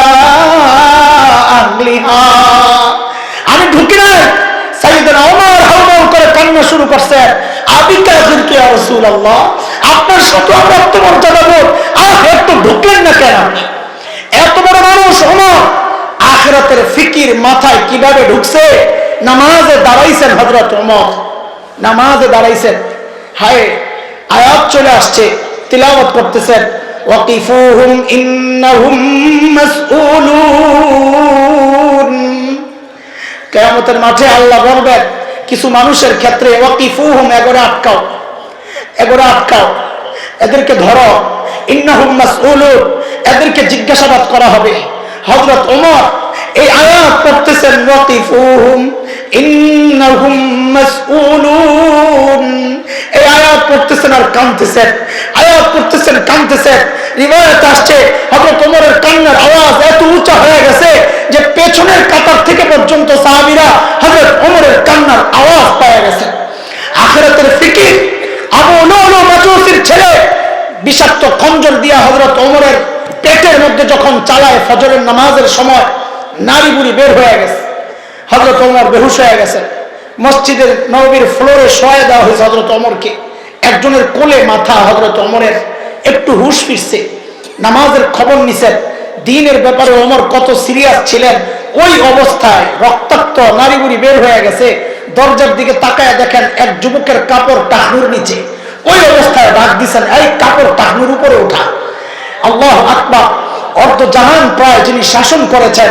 [SPEAKER 1] আহলিহা। আমি ঢুকি নাই, সাইয়েদনা ওমর হাউমাউ করে কান্না শুরু করছেন, আবিকা জিরতু ইয়া রাসূলুল্লাহ, আপনার সাথে আমার এত মর্যাদা বোধ, একটু ঢুকলেন না কেন আপনি? এত বড় মানুষ ওমর, আখিরাতের ফিকির মাথায় কিভাবে ঢুকছে? নামাজে দাঁড়াইছেন হযরত ওমর, নামাজে দাঁড়াইছেন, হায় আয়াত চলে আসছে, তিলাওয়াত করতেছেন, ওয়াকিফুহুম ইন্নাহুম মাসউলুন। কিয়ামতের মাঠে আল্লাহ বলবেন কিছু মানুষের ক্ষেত্রে, ওয়াকিফুহুম, এগোরে আটকাও, এগোরে আটকাও, এদেরকে ধরো, ইন্নাহুম মাসউলুন, এদেরকে জিজ্ঞাসাবাদ করা হবে। হযরত ওমর এই আয়াত পড়তেছেন, ওয়াকিফুহুম ইন্নাহুম মাসউলুন, এই আয়াত পড়তেছেন আর কাঁদতেছেন, আয়াত পড়তেছেন কাঁদতেছেন। রিওয়ায়াত আসছে হযরত ওমরের কান্নার আওয়াজ এত উঁচা হয়ে গেছে যে পেছনের কাতার থেকে পর্যন্ত সাহাবীরা হযরত ওমরের কান্নার আওয়াজ পেয়ে গেছে। আখিরাতের ফিকির, আবু লুলু মাজুসির ছেলে বিষাক্ত খঞ্জর দিয়া হযরত ওমরের পেটের মধ্যে যখন চালায় ফজরের নামাজের সময়, নারী বুড়ি বের হয়ে গেছে, হযরত ওমর বেহুশ হয়ে গেছে। মসজিদের নববীর ফ্লোরে শোয়া দেওয়া হয়েছে হযরত ওমরকে, একজনের কোলে মাথা হযরত ওমরের, একটু হুশ ফিরছে, নামাজের খবর নিছেন, দ্বীনের ব্যাপারে ওমর কত সিরিয়াস ছিলেন। ওই অবস্থায় রক্তাক্ত নারী বুড়ি বের হয়ে গেছে, দরজার দিকে তাকায় দেখেন এক যুবকের কাপড় টাকনুর নিচে, ওই অবস্থায় ডাক দিছেন, এই কাপড় টাকনুর উপরে ওঠা। আল্লাহু আকবার। অর্ধ জাহান প্রায় যিনি শাসন করেছেন,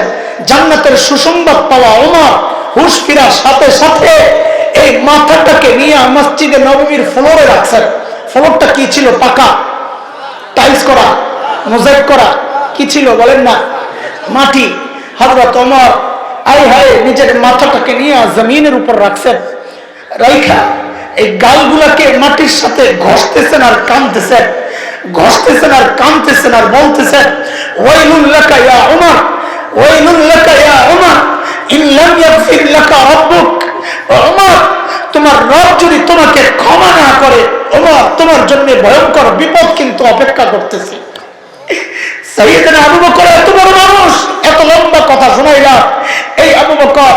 [SPEAKER 1] জান্নাতের সুসংবাদ পাওয়া ওমর হুশ ফিরার সাথে সাথে এই মাথাটাকে নিয়ে মসজিদে নববীর ফ্লোরে রাখছেন। ফ্লোরটা কি ছিল? পাকা, টাইলস করা, মোজাইক করা, কি ছিল বলেন না? মাটি। হযরত ওমর আয় হায় নিজের মাথাটাকে নিয়ে জমিনের উপর রাখছেন, রাইখা এই গালগুলাকে মাটির সাথে ঘষতেছেন আর কাঁদতেছেন, ঘষতেছেন আর কাঁদতেছেন আর বলতেছেন, ওয়াইলুন লাকা ইয়া উমর, ওয়াইলুন লাকা ইয়া উমর, ইন লাম ইয়াগফির লাকা রাব্বুক। ওমর, তোমার রব যদি তোমাকে ক্ষমা না করে, ওমর তোমার জন্য ভয়ঙ্কর বিপদ কিন্তু অপেক্ষা করতেছে। সাইয়েদনা আবু বকর এত বড় মানুষ, এত লম্বা কথা শোনাইলাম। এই আবু বকর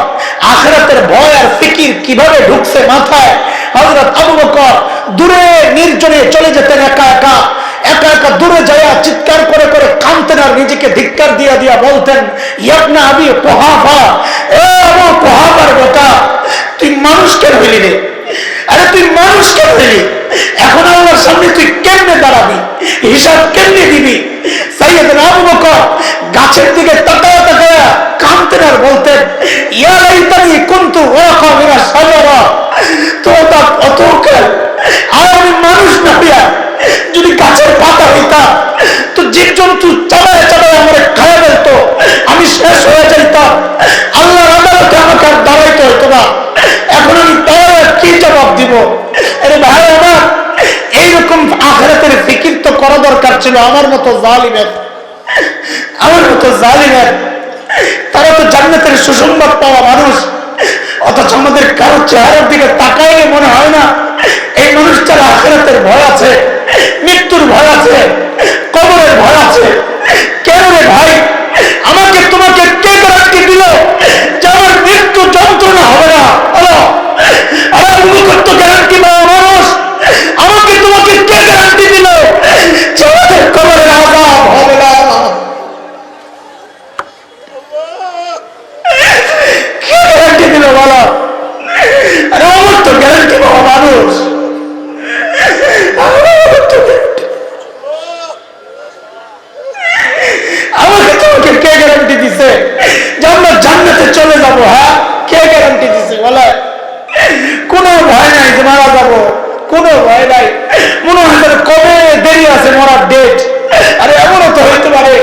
[SPEAKER 1] আখিরাতের ভয় আর ফিকির কিভাবে ঢুকছে মাথায়। হযরত আবু বকর দূরে নির্জনে চলে যেতেন, একা একা, একা একা দূরে যায় চিৎকার করে করে কাঁদতেন আর নিজেকে ধিক্কার দিয়া দিয়া বলতেন, ইবনে আবি কুহাফা, এ আবু কুহাফার বেটা, তুই মানুষ কেন হইলি রে? আরে তুই মানুষ কেন হইলি? এখন আল্লাহর সামনে তুই কেমনে দাঁড়াবি? হিসাব কেমনে দিবি? সাইয়েদনা আবু বকর গাছের দিকে তাকায়া তাকায়া কাঁদতেন আর বলতেন, ইয়া লাইতানি কুনতু ওয়াকা মিনাশ শাজারা, তোটা অতকাল আর আমি মানুষ না হইয়া যদি গাছের পাতা হইতাম তো জীবজন্তু চালায় চালায় আমার খায়া ফেলতো, আমি শেষ হয়ে যাইতাম, আল্লাহর আদালতে আমাকে আর দাঁড়াইতে হইতো না। এখন আমি তার কি জবাব দিব? আরে ভাই আমার, এইরকম আখিরাতের ফিকির তো করা দরকার ছিল আমার মতো জালিমের, আমার মতো জালিমের। তারা তো জান্নাতের সুসংবাদ পাওয়া মানুষ, অথচ আমাদের কারো চেহারার দিকে তাকাইলে মনে হয় না এই মানুষটার আখিরাতের ভয় আছে, মৃত্যুর ভয় আছে, কবরের ভয় আছে। কেন রে ভাই? আমাকে তোমাকে কে গ্যারান্টি দিল যে আমার মৃত্যু যন্ত্রণা হবে না? আমার মুখের তো গ্যারান্টি পাওয়া মানুষ, আমাকে তোমাকে কে গ্যারান্টি দিল যে আমাদের কবরের আযাব হবে না? কে গ্যারান্টি দিল বলো? আরে আমার তো গ্যারান্টি পাওয়া মানুষ, আমাকে তোমাকে কে গ্যারান্টি দিছে যে আমরা জান্নাতে চলে যাবো? হ্যাঁ, কে গ্যারান্টি দিছে বলে? কোনো ভয় নাই যে মারা যাবো, কোনো ভয় নাই। মনে হয় কবে দেরি আছে মরার ডেট। আরে এমনও তো হইতে পারে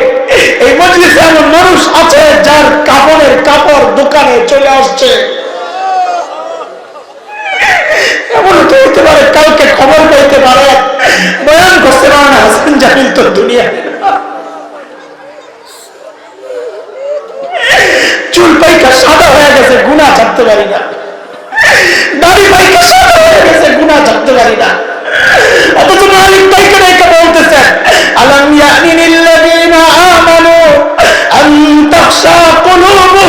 [SPEAKER 1] এই মজলিসে এমন মানুষ আছে যার কাপড়ের কাপড় দোকানে চলে আসছে। এমনও তো হইতে পারে কালকে খবর পাইতে পারে বয়ান করতে পারে না হাসান জামিল তো দুনিয়া, চুল পাইকা সাদা হয়ে গেছে, গুনাহ ছাড়তে পারি না, দাড়ি পাইকা সাদা হয়ে গেছে, গুনাহ ছাড়তে পারি না। অথচ মালিক পাইকা পাইকা বলতেছেন, আলাম ইয়ানিল লাযিনা আমানু আন তাখশা কুলুবুহুম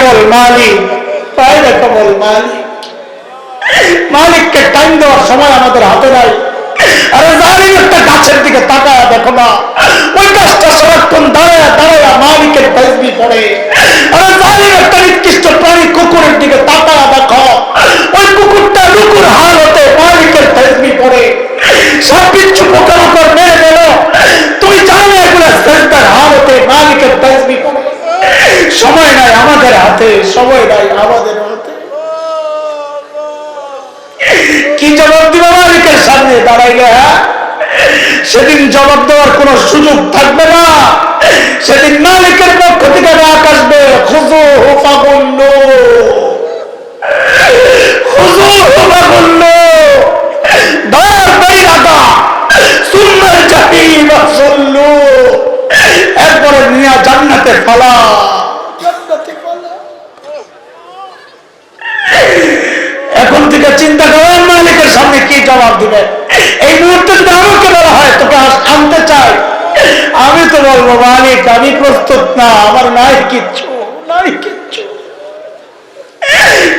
[SPEAKER 1] বল মালিক, পায়ে রেখে বল মালিক। মালিককে টাইম দেওয়ার সময় আমাদের হাতে নাই। আরে জালিম একটা গাছের দিকে তাকায় দেখো না, ওই গাছটা সারাক্ষণ দাঁড়ায় দাঁড়ায় মালিকের তাসবিহ পড়ে। আরে জালিম একটা নিকৃষ্ট প্রাণী কুকুরের দিকে তাকায় দেখো, ওই কুকুরটা রুকুর হাল হতে মালিকের তাসবিহ পড়ে। সব কিছু পোকামাকড় মেরে গেল, তুমি জানো এগুলো সেজদার হাল হতে মালিকের তাসবিহ পড়ে। সময় নাই আমাদের হাতে, সময় নাই আমাদের হাতে। কি জবাব দিব মালিকের সামনে দাঁড়াইলে? সেদিন জবাব দেওয়ার কোন সুযোগ থাকবে না। সেদিন মালিকের পক্ষ থেকে ডাক আসবে, খুযুহু ফাগুল্লু, খুযুহু ফাগুল্লু, ধর বাইরাদা সুম্মাল জাহিম সাল্লু, এরপরে নিয়া জান্নাতে ফালা, জান্নাতে ফালা। এখন থেকে চিন্তা করেন মালিকের সামনে কি জবাব দিবে। এই মুহূর্তে যদি আমাকে বলা হয় তোকে আনতে চাই, আমি তো বলবো মালিক আমি প্রস্তুত না, আমার নাই কিচ্ছু, নাই কিচ্ছু।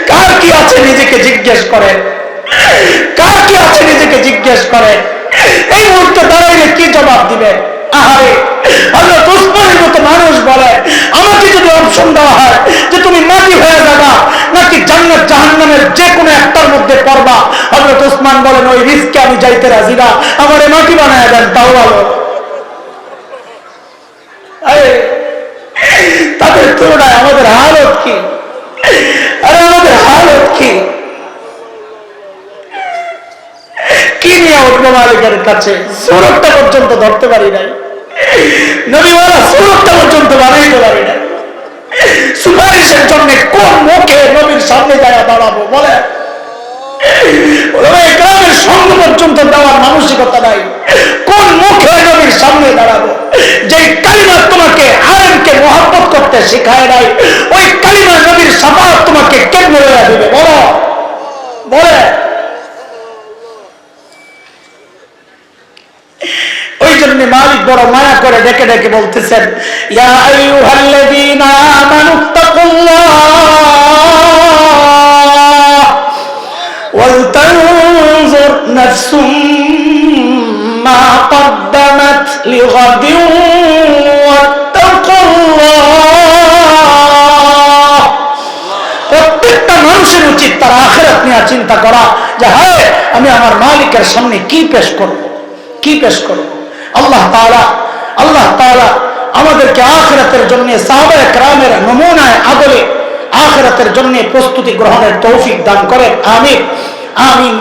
[SPEAKER 1] কার কি আছে নিজেকে জিজ্ঞেস করেন, কার কি আছে নিজেকে জিজ্ঞেস করেন। এই মুহূর্তে দাঁড়াইলে কি জবাব দিবে? আহারে হযরত উসমানের মতো মানুষ বলে, আমাকে যদি অপশন দেওয়া হয় যে তুমি মাটি হয়ে যাবা নাকি জান্নাত জাহান্নামের যে কোনো একটার মধ্যে পড়বা, হযরত উসমান বলেন ওই রিস্কে আমি যাইতে রাজি না, আমারে মাটি বানায় দেন তাও ভালো। তাদের তুলনায় আমাদের হালত কি? আরে আমাদের হালত কি? কি নিয়ে উঠবো মালিকের কাছে? সুরতটা পর্যন্ত ধরতে পারি নাই, নবীওয়ালা সুরতটা পর্যন্ত বানাইতে পারি নাই। সুপারিশের জন্য কোন মুখে নবীর সামনে যায় দাঁড়াবো বলে? গ্রামের সঙ্গ পর্যন্ত দেওয়ার মানসিকতা নাই, কোন মুখে নবীর সামনে দাঁড়াবো? যে কালিমা তোমাকে আলেমকে মহব্বত করতে শেখায় নাই, ওই কালিমা নবীর শাফাআত তোমাকে কেমনে লইয়া দিবে বলো? বলে ওই জন্য মালিক বড় মায়া করে ডেকে ডেকে বলতেছেন, ইয়া আইয়ুহাল্লাযীনা আমানুত্তাকুল্লাহ ওয়াল তানজুর নাফসুম মা কদ্দামাত লিগাদিন ওয়াত্তাকুল্লাহ। প্রত্যেকটা মানুষের উচিত তার আখিরাত নিয়ে চিন্তা করা, যে হ্যাঁ আমি আমার মালিকের সামনে কি পেশ করব, কি পেশ করব। আল্লাহ তাআলা আমাদেরকে আখিরাতের জন্য সাহাবায়ে কেরামের নমুনায় আদলে আখিরাতের জন্য প্রস্তুতি গ্রহণের তৌফিক দান করেন। আমিন আমিন।